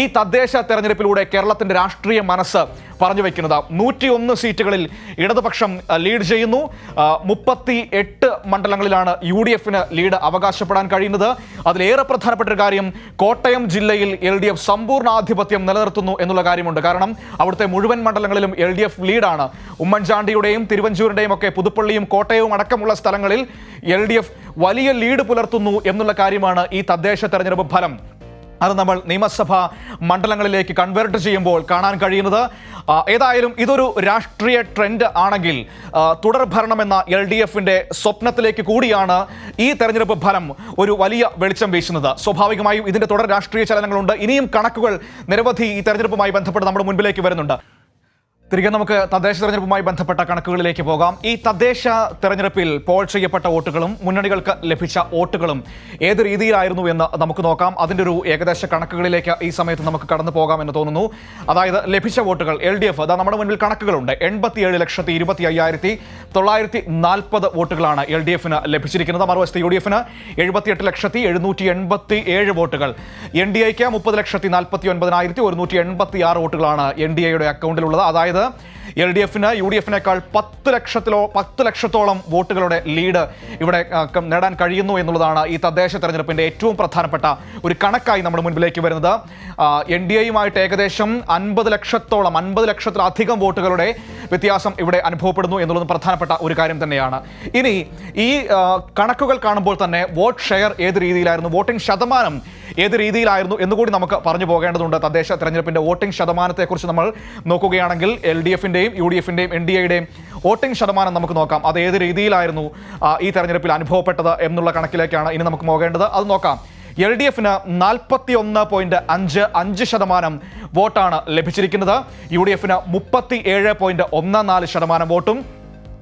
Speaker 1: ഈ തദ്ദേശ തെരഞ്ഞെടുപ്പിലൂടെ കേരളത്തിന്റെ രാഷ്ട്രീയ മനസ്സ് പറഞ്ഞു വയ്ക്കുന്നത്. 101 സീറ്റുകളിൽ ഇടതുപക്ഷം ലീഡ് ചെയ്യുന്നു. 38 മണ്ഡലങ്ങളിലാണ് UDFന് ലീഡ് അവകാശപ്പെടാൻ കഴിയുന്നത്. അതിലേറെ പ്രധാനപ്പെട്ട ഒരു കാര്യം കോട്ടയം ജില്ലയിൽ LDF സമ്പൂർണ്ണ ആധിപത്യം നിലനിർത്തുന്നു എന്നുള്ള കാര്യമുണ്ട്. കാരണം അവിടുത്തെ മുഴുവൻ മണ്ഡലങ്ങളിലും LDF ലീഡാണ്. ഉമ്മൻചാണ്ടിയുടെയും തിരുവഞ്ചൂരിന്റെയും ഒക്കെ പുതുപ്പള്ളിയും കോട്ടയവും അടക്കമുള്ള സ്ഥലങ്ങളിൽ LDF വലിയ ലീഡ് പുലർത്തുന്നു എന്നുള്ള കാര്യമാണ് ഈ തദ്ദേശ തെരഞ്ഞെടുപ്പ് ഫലം. അത് നമ്മൾ നിയമസഭാ മണ്ഡലങ്ങളിലേക്ക് കൺവേർട്ട് ചെയ്യുമ്പോൾ കാണാൻ കഴിയുന്നത്. ഏതായാലും ഇതൊരു രാഷ്ട്രീയ ട്രെൻഡ് ആണെങ്കിൽ തുടർഭരണം എന്ന LDFന്റെ സ്വപ്നത്തിലേക്ക് കൂടിയാണ് ഈ തെരഞ്ഞെടുപ്പ് ഫലം ഒരു വലിയ വെളിച്ചം വീശുന്നത്. സ്വാഭാവികമായും ഇതിന്റെ തുടർ രാഷ്ട്രീയ ചലനങ്ങളുണ്ട്. ഇനിയും കണക്കുകൾ നിരവധി ഈ തെരഞ്ഞെടുപ്പുമായി ബന്ധപ്പെട്ട് നമ്മുടെ മുൻപിലേക്ക് വരുന്നുണ്ട്. തിരികെ നമുക്ക് തദ്ദേശ തെരഞ്ഞെടുപ്പുമായി ബന്ധപ്പെട്ട കണക്കുകളിലേക്ക് പോകാം. ഈ തദ്ദേശ തെരഞ്ഞെടുപ്പിൽ പോൾ ചെയ്യപ്പെട്ട വോട്ടുകളും മുന്നണികൾക്ക് ലഭിച്ച വോട്ടുകളും ഏത് രീതിയിലായിരുന്നു എന്ന് നമുക്ക് നോക്കാം. അതിൻ്റെ ഒരു ഏകദേശ കണക്കുകളിലേക്ക് ഈ സമയത്ത് നമുക്ക് കടന്നു പോകാം എന്ന് തോന്നുന്നു. അതായത് ലഭിച്ച വോട്ടുകൾ LDF, അതാ നമ്മുടെ മുന്നിൽ കണക്കുകളുണ്ട്. 87,25,940 വോട്ടുകളാണ് LDF-ന് ലഭിച്ചിരിക്കുന്നത്. മറുവശത്ത് UDF-ന് 78,787 വോട്ടുകൾ. NDA-ക്ക് 30,49,186 വോട്ടുകളാണ് NDA-യുടെ അക്കൗണ്ടിലുള്ളത്. അതായത് LDF-ന് UDF-നേക്കാൾ 10 ലക്ഷത്തോളം വോട്ടുകളുടെ ലീഡ് ഇവിടെ നേടാൻ കഴിയുന്നു എന്നുള്ളതാണ് ഈ തദ്ദേശ തെരഞ്ഞെടുപ്പിന്റെ ഏറ്റവും പ്രധാനപ്പെട്ട ഒരു കണക്കായി നമ്മുടെ മുൻപിലേക്ക് വരുന്നത്. NDA-യുമായിട്ട് ഏകദേശം 50 ലക്ഷത്തിലധികം വോട്ടുകളുടെ വ്യത്യാസം ഇവിടെ അനുഭവപ്പെടുന്നു എന്നുള്ളതും പ്രധാനപ്പെട്ട ഒരു കാര്യം തന്നെയാണ്. ഇനി ഈ കണക്കുകൾ കാണുമ്പോൾ തന്നെ വോട്ട് ഷെയർ ഏത് രീതിയിലായിരുന്നു, വോട്ടിംഗ് ശതമാനം ഏത് രീതിയിലായിരുന്നു എന്നുകൂടി നമുക്ക് പറഞ്ഞു പോകേണ്ടതുണ്ട്. തദ്ദേശ തെരഞ്ഞെടുപ്പിന്റെ വോട്ടിംഗ് ശതമാനത്തെക്കുറിച്ച് നമ്മൾ നോക്കുകയാണെങ്കിൽ LDF-ന്റെയും UDF-ന്റെയും NDA-യുടെയും വോട്ടിംഗ് ശതമാനം നമുക്ക് നോക്കാം. അത് ഏത് രീതിയിലായിരുന്നു ഈ തെരഞ്ഞെടുപ്പിൽ അനുഭവപ്പെട്ടത് എന്നുള്ള കണക്കിലേക്കാണ് ഇനി നമുക്ക് പോകേണ്ടത്. അത് നോക്കാം. LDF-ന് 41.55% വോട്ടാണ് ലഭിച്ചിരിക്കുന്നത്. UDF-ന് 37.14% വോട്ടും,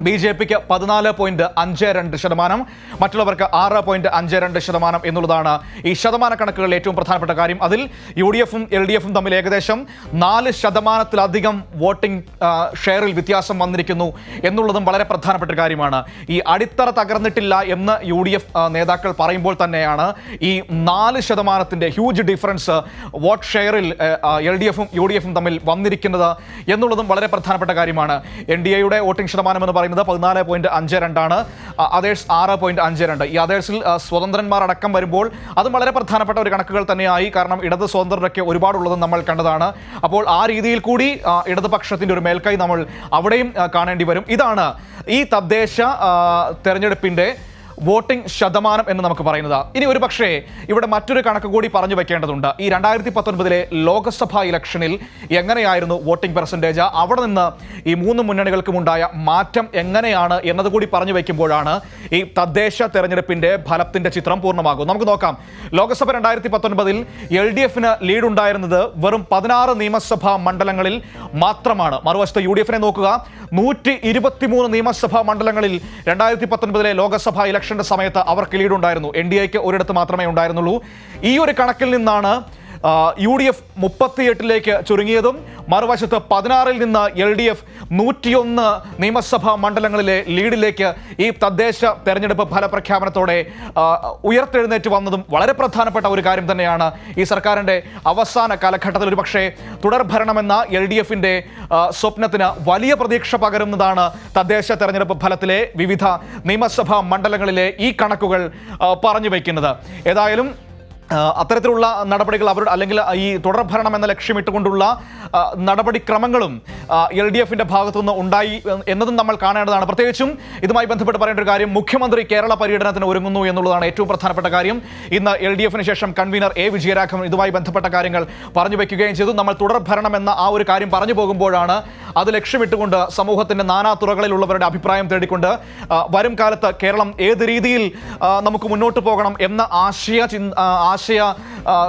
Speaker 1: BJP-ക്ക് 14.52%, മറ്റുള്ളവർക്ക് 6.52% എന്നുള്ളതാണ് ഈ ശതമാന കണക്കുകളിൽ ഏറ്റവും പ്രധാനപ്പെട്ട കാര്യം. അതിൽ UDF-ഉം LDF-ഉം തമ്മിൽ ഏകദേശം 4%-ലധികം വോട്ടിംഗ് ഷെയറിൽ വ്യത്യാസം വന്നിരിക്കുന്നു എന്നുള്ളതും വളരെ പ്രധാനപ്പെട്ട കാര്യമാണ്. ഈ അടിത്തറ തകർന്നിട്ടില്ല എന്ന് UDF നേതാക്കൾ പറയുമ്പോൾ തന്നെയാണ് ഈ 4%-ന്റെ ഹ്യൂജ് ഡിഫറൻസ് വോട്ട് ഷെയറിൽ LDF-ഉം UDF-ഉം തമ്മിൽ വന്നിരിക്കുന്നത് എന്നുള്ളതും വളരെ പ്രധാനപ്പെട്ട കാര്യമാണ്. NDA-യുടെ വോട്ടിംഗ് ശതമാനം എന്ന് പറയുന്നത് 14.52 ആണ്. അതേഴ്സ് 6.52. ഈ അതേഴ്സിൽ സ്വതന്ത്രന്മാർ അടക്കം വരുമ്പോൾ അതും വളരെ പ്രധാനപ്പെട്ട ഒരു കണക്കുകൾ തന്നെയായി. കാരണം ഇടത് സ്വതന്ത്രരൊക്കെ ഒരുപാടുള്ളതും നമ്മൾ കണ്ടതാണ്. അപ്പോൾ ആ രീതിയിൽ കൂടി ഇടതുപക്ഷത്തിൻ്റെ ഒരു മേൽക്കൈ നമ്മൾ അവിടെയും കാണേണ്ടി വരും. ഇതാണ് ഈ തദ്ദേശ തെരഞ്ഞെടുപ്പിൻ്റെ വോട്ടിംഗ് ശതമാനം എന്ന് നമുക്ക് പറയുന്നത്. ഇനി ഒരു പക്ഷേ ഇവിടെ മറ്റൊരു കണക്ക് കൂടി പറഞ്ഞു വെക്കേണ്ടതുണ്ട്. ഈ 2019 ലോക്സഭാ ഇലക്ഷനിൽ എങ്ങനെയായിരുന്നു വോട്ടിംഗ് പെർസെൻറ്റേജ്, അവിടെ നിന്ന് ഈ മൂന്ന് മുന്നണികൾക്കുമുണ്ടായ മാറ്റം എങ്ങനെയാണ് എന്നതുകൂടി പറഞ്ഞു വയ്ക്കുമ്പോഴാണ് ഈ തദ്ദേശ തെരഞ്ഞെടുപ്പിൻ്റെ ഫലത്തിൻ്റെ ചിത്രം പൂർണ്ണമാകും. നമുക്ക് നോക്കാം. ലോക്സഭ 2019 LDF-ന് ലീഡ് ഉണ്ടായിരുന്നത് വെറും 16 നിയമസഭാ മണ്ഡലങ്ങളിൽ മാത്രമാണ്. മറുവശത്ത് UDF-നെ നോക്കുക. 123 നിയമസഭാ മണ്ഡലങ്ങളിൽ 2019 ലോക്സഭാ ഇലക്ഷന്റെ സമയത്ത് അവർക്ക് ലീഡ് ഉണ്ടായിരുന്നു. NDA-ക്ക് ഒരിടത്ത് മാത്രമേ ഉണ്ടായിരുന്നുള്ളൂ. ഈ ഒരു കണക്കിൽ നിന്നാണ് UDF 38 ചുരുങ്ങിയതും മറുവശത്ത് 16 നിന്ന് LDF 101 നിയമസഭാ മണ്ഡലങ്ങളിലെ ലീഡിലേക്ക് ഈ തദ്ദേശ തെരഞ്ഞെടുപ്പ് ഫലപ്രഖ്യാപനത്തോടെ ഉയർത്തെഴുന്നേറ്റ് വന്നതും വളരെ പ്രധാനപ്പെട്ട ഒരു കാര്യം തന്നെയാണ്. ഈ സർക്കാരിൻ്റെ അവസാന കാലഘട്ടത്തിൽ ഒരു പക്ഷേ തുടർഭരണമെന്ന LDF-ന്റെ സ്വപ്നത്തിന് വലിയ പ്രതീക്ഷ പകരുന്നതാണ് തദ്ദേശ തെരഞ്ഞെടുപ്പ് ഫലത്തിലെ വിവിധ നിയമസഭാ മണ്ഡലങ്ങളിലെ ഈ കണക്കുകൾ പറഞ്ഞു വയ്ക്കുന്നത്. ഏതായാലും അത്തരത്തിലുള്ള നടപടികൾ അല്ലെങ്കിൽ ഈ തുടർഭരണം എന്ന ലക്ഷ്യമിട്ടുകൊണ്ടുള്ള നടപടിക്രമങ്ങളും LDF-ന്റെ ഭാഗത്തുനിന്ന് ഉണ്ടായി എന്നതും നമ്മൾ കാണേണ്ടതാണ്. പ്രത്യേകിച്ചും ഇതുമായി ബന്ധപ്പെട്ട് പറയേണ്ട ഒരു കാര്യം, മുഖ്യമന്ത്രി കേരള പര്യടനത്തിന് ഒരുങ്ങുന്നു എന്നുള്ളതാണ് ഏറ്റവും പ്രധാനപ്പെട്ട കാര്യം. ഇന്ന് LDF-ന് ശേഷം കൺവീനർ A. വിജയരാഘവൻ ഇതുമായി ബന്ധപ്പെട്ട കാര്യങ്ങൾ പറഞ്ഞു വയ്ക്കുകയും ചെയ്തു. നമ്മൾ തുടർഭരണം എന്ന ആ ഒരു കാര്യം പറഞ്ഞു പോകുമ്പോഴാണ് അത് ലക്ഷ്യമിട്ടുകൊണ്ട് സമൂഹത്തിൻ്റെ നാനാ തുറകളിലുള്ളവരുടെ അഭിപ്രായം തേടിക്കൊണ്ട് വരും കാലത്ത് കേരളം ഏത് രീതിയിൽ നമുക്ക് മുന്നോട്ട് പോകണം എന്ന ആശയ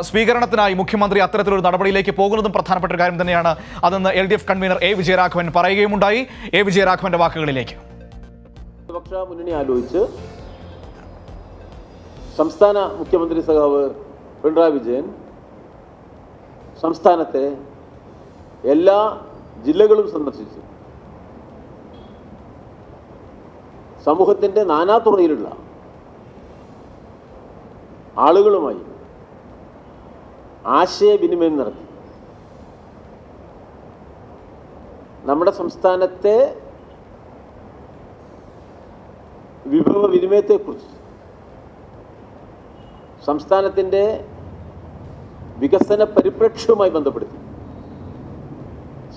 Speaker 1: സ്വീകരണത്തിനായി മുഖ്യമന്ത്രി അത്തരത്തിലൊരു നടപടിയിലേക്ക് പോകുന്നതും പ്രധാനപ്പെട്ട ഒരു കാര്യം തന്നെയാണ്. അതെന്ന് LDF കൺവീനർ A. വിജയരാഘവൻ പറയുകയുമുണ്ടായി. A. വിജയരാഘവന്റെ വാക്കുകളിലേക്ക്.
Speaker 3: പ്രതിപക്ഷ മുന്നണി ആലോചിച്ച് സംസ്ഥാന മുഖ്യമന്ത്രി സഖാവ് പിണറായി വിജയൻ സംസ്ഥാനത്തെ എല്ലാ ജില്ലകളും സന്ദർശിച്ചു സമൂഹത്തിൻ്റെ നാനാതുറയിലുള്ള ആളുകളുമായി ആശയവിനിമയം നടത്തി. നമ്മുടെ സംസ്ഥാനത്തെ വിഭവ വിനിമയത്തെക്കുറിച്ച്, സംസ്ഥാനത്തിൻ്റെ വികസന പരിപ്രേക്ഷ്യവുമായി ബന്ധപ്പെടുത്തി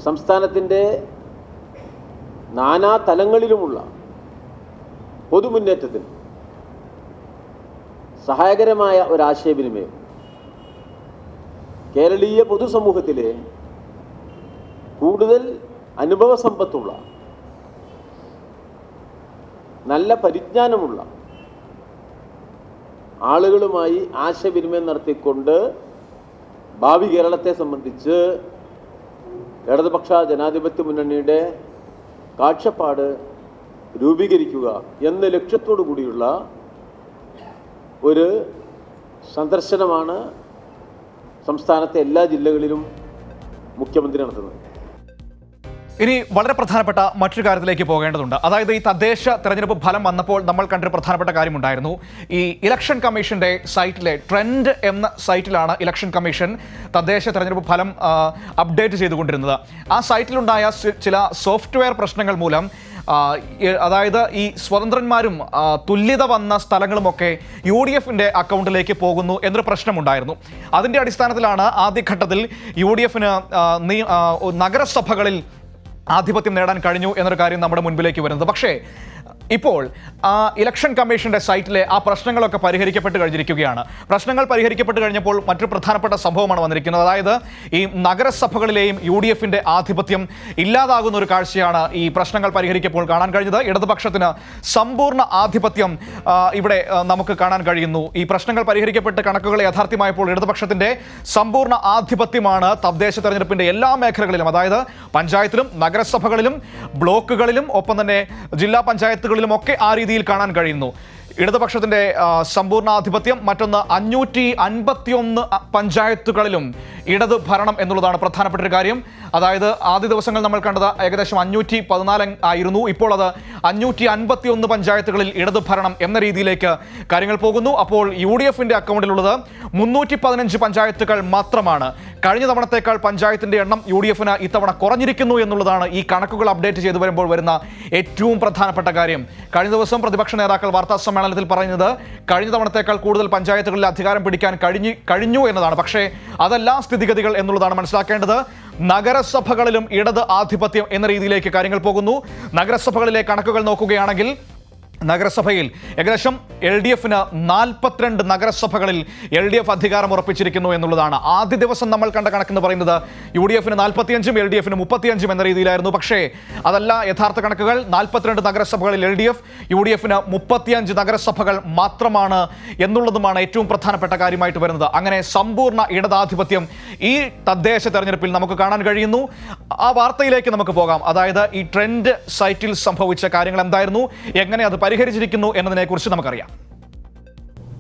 Speaker 3: സംസ്ഥാനത്തിൻ്റെ നാനാ തലങ്ങളിലുമുള്ള പൊതുമുന്നേറ്റത്തിന് സഹായകരമായ ഒരാശയവിനിമയം കേരളീയ പൊതുസമൂഹത്തിലെ കൂടുതൽ അനുഭവ സമ്പത്തുള്ള, നല്ല പരിജ്ഞാനമുള്ള ആളുകളുമായി ആശയവിനിമയം നടത്തിക്കൊണ്ട് ഭാവി കേരളത്തെ സംബന്ധിച്ച് ഇടതുപക്ഷ ജനാധിപത്യ മുന്നണിയുടെ കാഴ്ചപ്പാട് രൂപീകരിക്കുക എന്ന ലക്ഷ്യത്തോടു കൂടിയുള്ള ഒരു സന്ദർശനമാണ് സംസ്ഥാനത്തെ എല്ലാ ജില്ലകളിലും മുഖ്യമന്ത്രി നടത്തുന്നത്.
Speaker 1: ഇനി വളരെ പ്രധാനപ്പെട്ട മറ്റൊരു കാര്യത്തിലേക്ക് പോകേണ്ടതുണ്ട്. അതായത് ഈ തദ്ദേശ തെരഞ്ഞെടുപ്പ് ഫലം വന്നപ്പോൾ നമ്മൾ കണ്ടൊരു പ്രധാനപ്പെട്ട കാര്യമുണ്ടായിരുന്നു. ഈ ഇലക്ഷൻ കമ്മീഷന്റെ സൈറ്റിലെ ട്രെൻഡ് എന്ന സൈറ്റിലാണ് ഇലക്ഷൻ കമ്മീഷൻ തദ്ദേശ തെരഞ്ഞെടുപ്പ് ഫലം അപ്ഡേറ്റ് ചെയ്തുകൊണ്ടിരുന്നത്. ആ സൈറ്റിലുണ്ടായ ചില സോഫ്റ്റ്വെയർ പ്രശ്നങ്ങൾ മൂലം അതായത് ഈ സ്വതന്ത്രന്മാരും തുല്യത വന്ന സ്ഥലങ്ങളുമൊക്കെ UDFന്റെ അക്കൗണ്ടിലേക്ക് പോകുന്നു എന്നൊരു പ്രശ്നമുണ്ടായിരുന്നു. അതിൻ്റെ അടിസ്ഥാനത്തിലാണ് ആദ്യഘട്ടത്തിൽ UDFന് നഗരസഭകളിൽ ആധിപത്യം നേടാൻ കഴിഞ്ഞു എന്നൊരു കാര്യം നമ്മുടെ മുൻപിലേക്ക് വരുന്നത്. പക്ഷേ ഇപ്പോൾ ഇലക്ഷൻ കമ്മീഷന്റെ സൈറ്റിലെ ആ പ്രശ്നങ്ങളൊക്കെ പരിഹരിക്കപ്പെട്ട് കഴിഞ്ഞിരിക്കുകയാണ്. പ്രശ്നങ്ങൾ പരിഹരിക്കപ്പെട്ട് കഴിഞ്ഞപ്പോൾ മറ്റൊരു പ്രധാനപ്പെട്ട സംഭവമാണ് വന്നിരിക്കുന്നത്. അതായത് ഈ നഗരസഭകളിലെയും UDFന്റെ ആധിപത്യം ഇല്ലാതാകുന്ന ഒരു കാഴ്ചയാണ് ഈ പ്രശ്നങ്ങൾ പരിഹരിക്കപ്പോൾ കാണാൻ കഴിഞ്ഞത്. ഇടതുപക്ഷത്തിന് സമ്പൂർണ്ണ ആധിപത്യം ഇവിടെ നമുക്ക് കാണാൻ കഴിയുന്നു. ഈ പ്രശ്നങ്ങൾ പരിഹരിക്കപ്പെട്ട് കണക്കുകൾ യാഥാർത്ഥ്യമായപ്പോൾ ഇടതുപക്ഷത്തിന്റെ സമ്പൂർണ്ണ ആധിപത്യമാണ് തദ്ദേശ തെരഞ്ഞെടുപ്പിന്റെ എല്ലാ മേഖലകളിലും, അതായത് പഞ്ചായത്തിലും നഗരസഭകളിലും ബ്ലോക്കുകളിലും ഒപ്പം തന്നെ ജില്ലാ പഞ്ചായത്തുകളിലും ഒക്കെ ആ രീതിയിൽ കാണാൻ കഴിയുന്നു. ഇടതുപക്ഷത്തിന്റെ സമ്പൂർണ്ണാധിപത്യം. മറ്റൊന്ന് 551 പഞ്ചായത്തുകളിലും ഇടത് ഭരണം എന്നുള്ളതാണ് പ്രധാനപ്പെട്ട ഒരു കാര്യം. അതായത് ആദ്യ ദിവസങ്ങൾ നമ്മൾ കണ്ടത് ഏകദേശം 514 ആയിരുന്നു. ഇപ്പോൾ അത് 551 പഞ്ചായത്തുകളിൽ ഇടത് ഭരണം എന്ന രീതിയിലേക്ക് കാര്യങ്ങൾ പോകുന്നു. അപ്പോൾ UDFന്റെ അക്കൗണ്ടിലുള്ളത് 315 പഞ്ചായത്തുകൾ മാത്രമാണ്. കഴിഞ്ഞ തവണത്തേക്കാൾ പഞ്ചായത്തിന്റെ എണ്ണം UDFന് ഇത്തവണ കുറഞ്ഞിരിക്കുന്നു എന്നുള്ളതാണ് ഈ കണക്കുകൾ അപ്ഡേറ്റ് ചെയ്തു വരുമ്പോൾ വരുന്ന ഏറ്റവും പ്രധാനപ്പെട്ട കാര്യം. കഴിഞ്ഞ ദിവസം പ്രതിപക്ഷ നേതാക്കൾ വാർത്താ സമ്മേളനത്തിൽ പറയുന്നത് കഴിഞ്ഞ തവണത്തേക്കാൾ കൂടുതൽ പഞ്ചായത്തുകളിൽ അധികാരം പിടിക്കാൻ കഴിഞ്ഞു എന്നതാണ്. പക്ഷേ അതല്ല സ്ഥിതിഗതികൾ എന്നുള്ളതാണ് മനസ്സിലാക്കേണ്ടത്. നഗരസഭകളിലും ഇടത് ആധിപത്യം എന്ന രീതിയിലേക്ക് കാര്യങ്ങൾ പോകുന്നു. നഗരസഭകളിലെ കണക്കുകൾ നോക്കുകയാണെങ്കിൽ നഗരസഭയിൽ ഏകദേശം LDFന് 42 നഗരസഭകളിൽ LDF അധികാരം ഉറപ്പിച്ചിരിക്കുന്നു എന്നുള്ളതാണ്. ആദ്യ ദിവസം നമ്മൾ കണ്ട കണക്കെന്ന് പറയുന്നത് UDFന് 45ഉം LDFന് 35ഉം എന്ന രീതിയിലായിരുന്നു. പക്ഷേ അതല്ല യഥാർത്ഥ കണക്കുകൾ. 42 നഗരസഭകളിൽ LDF, UDFന് 35 നഗരസഭകൾ മാത്രമാണ് എന്നുള്ളതുമാണ് ഏറ്റവും പ്രധാനപ്പെട്ട കാര്യമായിട്ട് വരുന്നത്. അങ്ങനെ സമ്പൂർണ്ണ ഇടതാധിപത്യം ഈ തദ്ദേശ തെരഞ്ഞെടുപ്പിൽ നമുക്ക് കാണാൻ കഴിയുന്നു. ആ വാർത്തയിലേക്ക് നമുക്ക് പോകാം. അതായത് ഈ ട്രെൻഡ് സൈറ്റിൽ സംഭവിച്ച കാര്യങ്ങൾ എന്തായിരുന്നു, എങ്ങനെ അത് പരിഹരിച്ചിരിക്കുന്നു എന്നതിനെക്കുറിച്ച് നമുക്കറിയാം.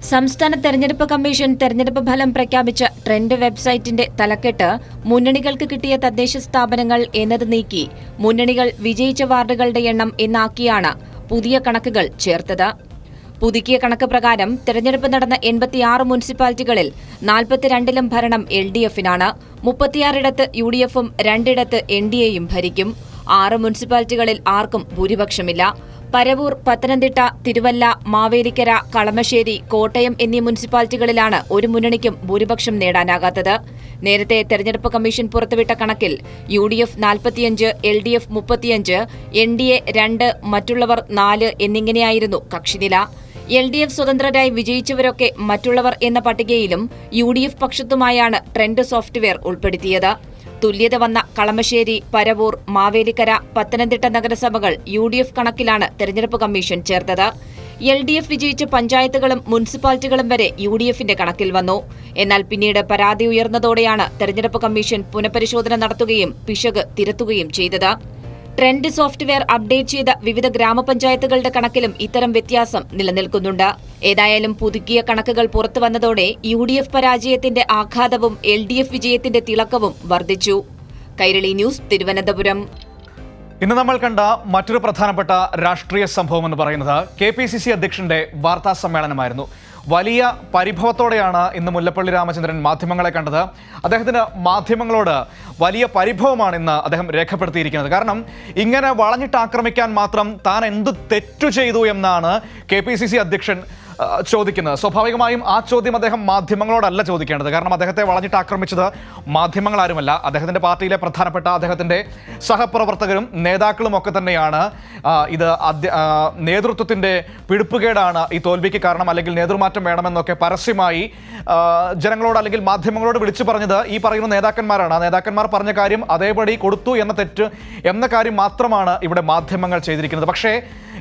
Speaker 4: സംസ്ഥാന തെരഞ്ഞെടുപ്പ് കമ്മീഷൻ തെരഞ്ഞെടുപ്പ് ഫലം പ്രഖ്യാപിച്ച ട്രെൻഡ് വെബ്സൈറ്റിന്റെ തലക്കെട്ട് മുന്നണികൾക്ക് കിട്ടിയ തദ്ദേശ സ്ഥാപനങ്ങൾ എന്നത് നീക്കി മുന്നണികൾ വിജയിച്ച വാർഡുകളുടെ എണ്ണം എന്നാക്കിയാണ് പുതിയ കണക്കുകൾ ചേർത്തത്. പുതുക്കിയ കണക്ക് പ്രകാരം തെരഞ്ഞെടുപ്പ് നടന്ന 86 മുനിസിപ്പാലിറ്റികളിൽ 42ലും ഭരണം LDFനാണ്. 36 UDFും 2 NDAയും ഭരിക്കും. 6 മുനിസിപ്പാലിറ്റികളിൽ ആർക്കും ഭൂരിപക്ഷമില്ല. പരവൂർ, പത്തനംതിട്ട, തിരുവല്ല, മാവേലിക്കര, കളമശ്ശേരി, കോട്ടയം എന്നീ മുനിസിപ്പാലിറ്റികളിലാണ് ഒരു മുന്നണിക്കും ഭൂരിപക്ഷം നേടാനാകാത്തത്. നേരത്തെ തെരഞ്ഞെടുപ്പ് കമ്മീഷൻ പുറത്തുവിട്ട കണക്കിൽ UDF 45, LDF 35, NDA 2, മറ്റുള്ളവർ 4 എന്നിങ്ങനെയായിരുന്നു കക്ഷിനില. LDF സ്വതന്ത്രരായി വിജയിച്ചവരൊക്കെ മറ്റുള്ളവർ എന്ന പട്ടികയിലും UDF പക്ഷത്തുമായാണ് ട്രെൻഡ് സോഫ്റ്റ്വെയർ ഉൾപ്പെടുത്തിയത്. തുല്യത വന്ന കളമശ്ശേരി, പരവൂർ, മാവേലിക്കര, പത്തനംതിട്ട നഗരസഭകൾ UDF കണക്കിലാണ് തെരഞ്ഞെടുപ്പ് കമ്മീഷൻ ചേർത്തത്. LDF വിജയിച്ച പഞ്ചായത്തുകളും മുനിസിപ്പാലിറ്റികളും വരെ UDFന്റെ കണക്കിൽ വന്നു. എന്നാൽ പിന്നീട് പരാതി ഉയർന്നതോടെയാണ് തെരഞ്ഞെടുപ്പ് കമ്മീഷൻ പുനഃപരിശോധന നടത്തുകയും പിശക് തിരുത്തുകയും ചെയ്തത്. ട്രെൻഡ് സോഫ്റ്റ്വെയർ അപ്ഡേറ്റ് ചെയ്ത വിവിധ ഗ്രാമപഞ്ചായത്തുകളുടെ കണക്കിലും ഇത്തരം വ്യത്യാസം നിലനിൽക്കുന്നുണ്ട്. ഏതായാലും പുതുക്കിയ കണക്കുകൾ പുറത്തുവന്നതോടെ UDF പരാജയത്തിന്റെ ആഘാതവും LDF വിജയത്തിന്റെ തിളക്കവും വർദ്ധിച്ചു. കൈരളി ന്യൂസ്, തിരുവനന്തപുരം.
Speaker 1: ഇന്ന് നമ്മൾ കണ്ട മറ്റൊരു പ്രധാനപ്പെട്ട രാഷ്ട്രീയ സംഭവം എന്ന് പറയുന്നത് KPCC അധ്യക്ഷന്റെ വാർത്താ സമ്മേളനമായിരുന്നു. വലിയ പരിഭവത്തോടെയാണ് ഇന്ന് മുല്ലപ്പള്ളി രാമചന്ദ്രൻ മാധ്യമങ്ങളെ കണ്ടത്. അദ്ദേഹത്തിന് മാധ്യമങ്ങളോട് വലിയ പരിഭവമാണ് ഇന്ന് അദ്ദേഹം രേഖപ്പെടുത്തിയിരിക്കുന്നത്. കാരണം ഇങ്ങനെ വളഞ്ഞിട്ട് ആക്രമിക്കാൻ മാത്രം താൻ എന്ത് തെറ്റു ചെയ്തു എന്നാണ് KPCC അധ്യക്ഷൻ ചോദിക്കുന്നത്. സ്വാഭാവികമായും ആ ചോദ്യം അദ്ദേഹം മാധ്യമങ്ങളോടല്ല ചോദിക്കേണ്ടത്. കാരണം അദ്ദേഹത്തെ വളഞ്ഞിട്ട് ആക്രമിച്ചത് മാധ്യമങ്ങളാരുമല്ല, അദ്ദേഹത്തിൻ്റെ പാർട്ടിയിലെ പ്രധാനപ്പെട്ട അദ്ദേഹത്തിൻ്റെ സഹപ്രവർത്തകരും നേതാക്കളും ഒക്കെ തന്നെയാണ്. ഇത് നേതൃത്വത്തിൻ്റെ പിടിപ്പുകേടാണ് ഈ തോൽവിക്ക് കാരണം, അല്ലെങ്കിൽ നേതൃമാറ്റം വേണമെന്നൊക്കെ പരസ്യമായി ജനങ്ങളോട് അല്ലെങ്കിൽ മാധ്യമങ്ങളോട് വിളിച്ചു പറഞ്ഞത് ഈ പറയുന്ന നേതാക്കന്മാരാണ്. ആ നേതാക്കന്മാർ പറഞ്ഞ കാര്യം അതേപടി കൊടുത്തു എന്ന കാര്യം മാത്രമാണ് ഇവിടെ മാധ്യമങ്ങൾ ചെയ്തിരിക്കുന്നത്. പക്ഷേ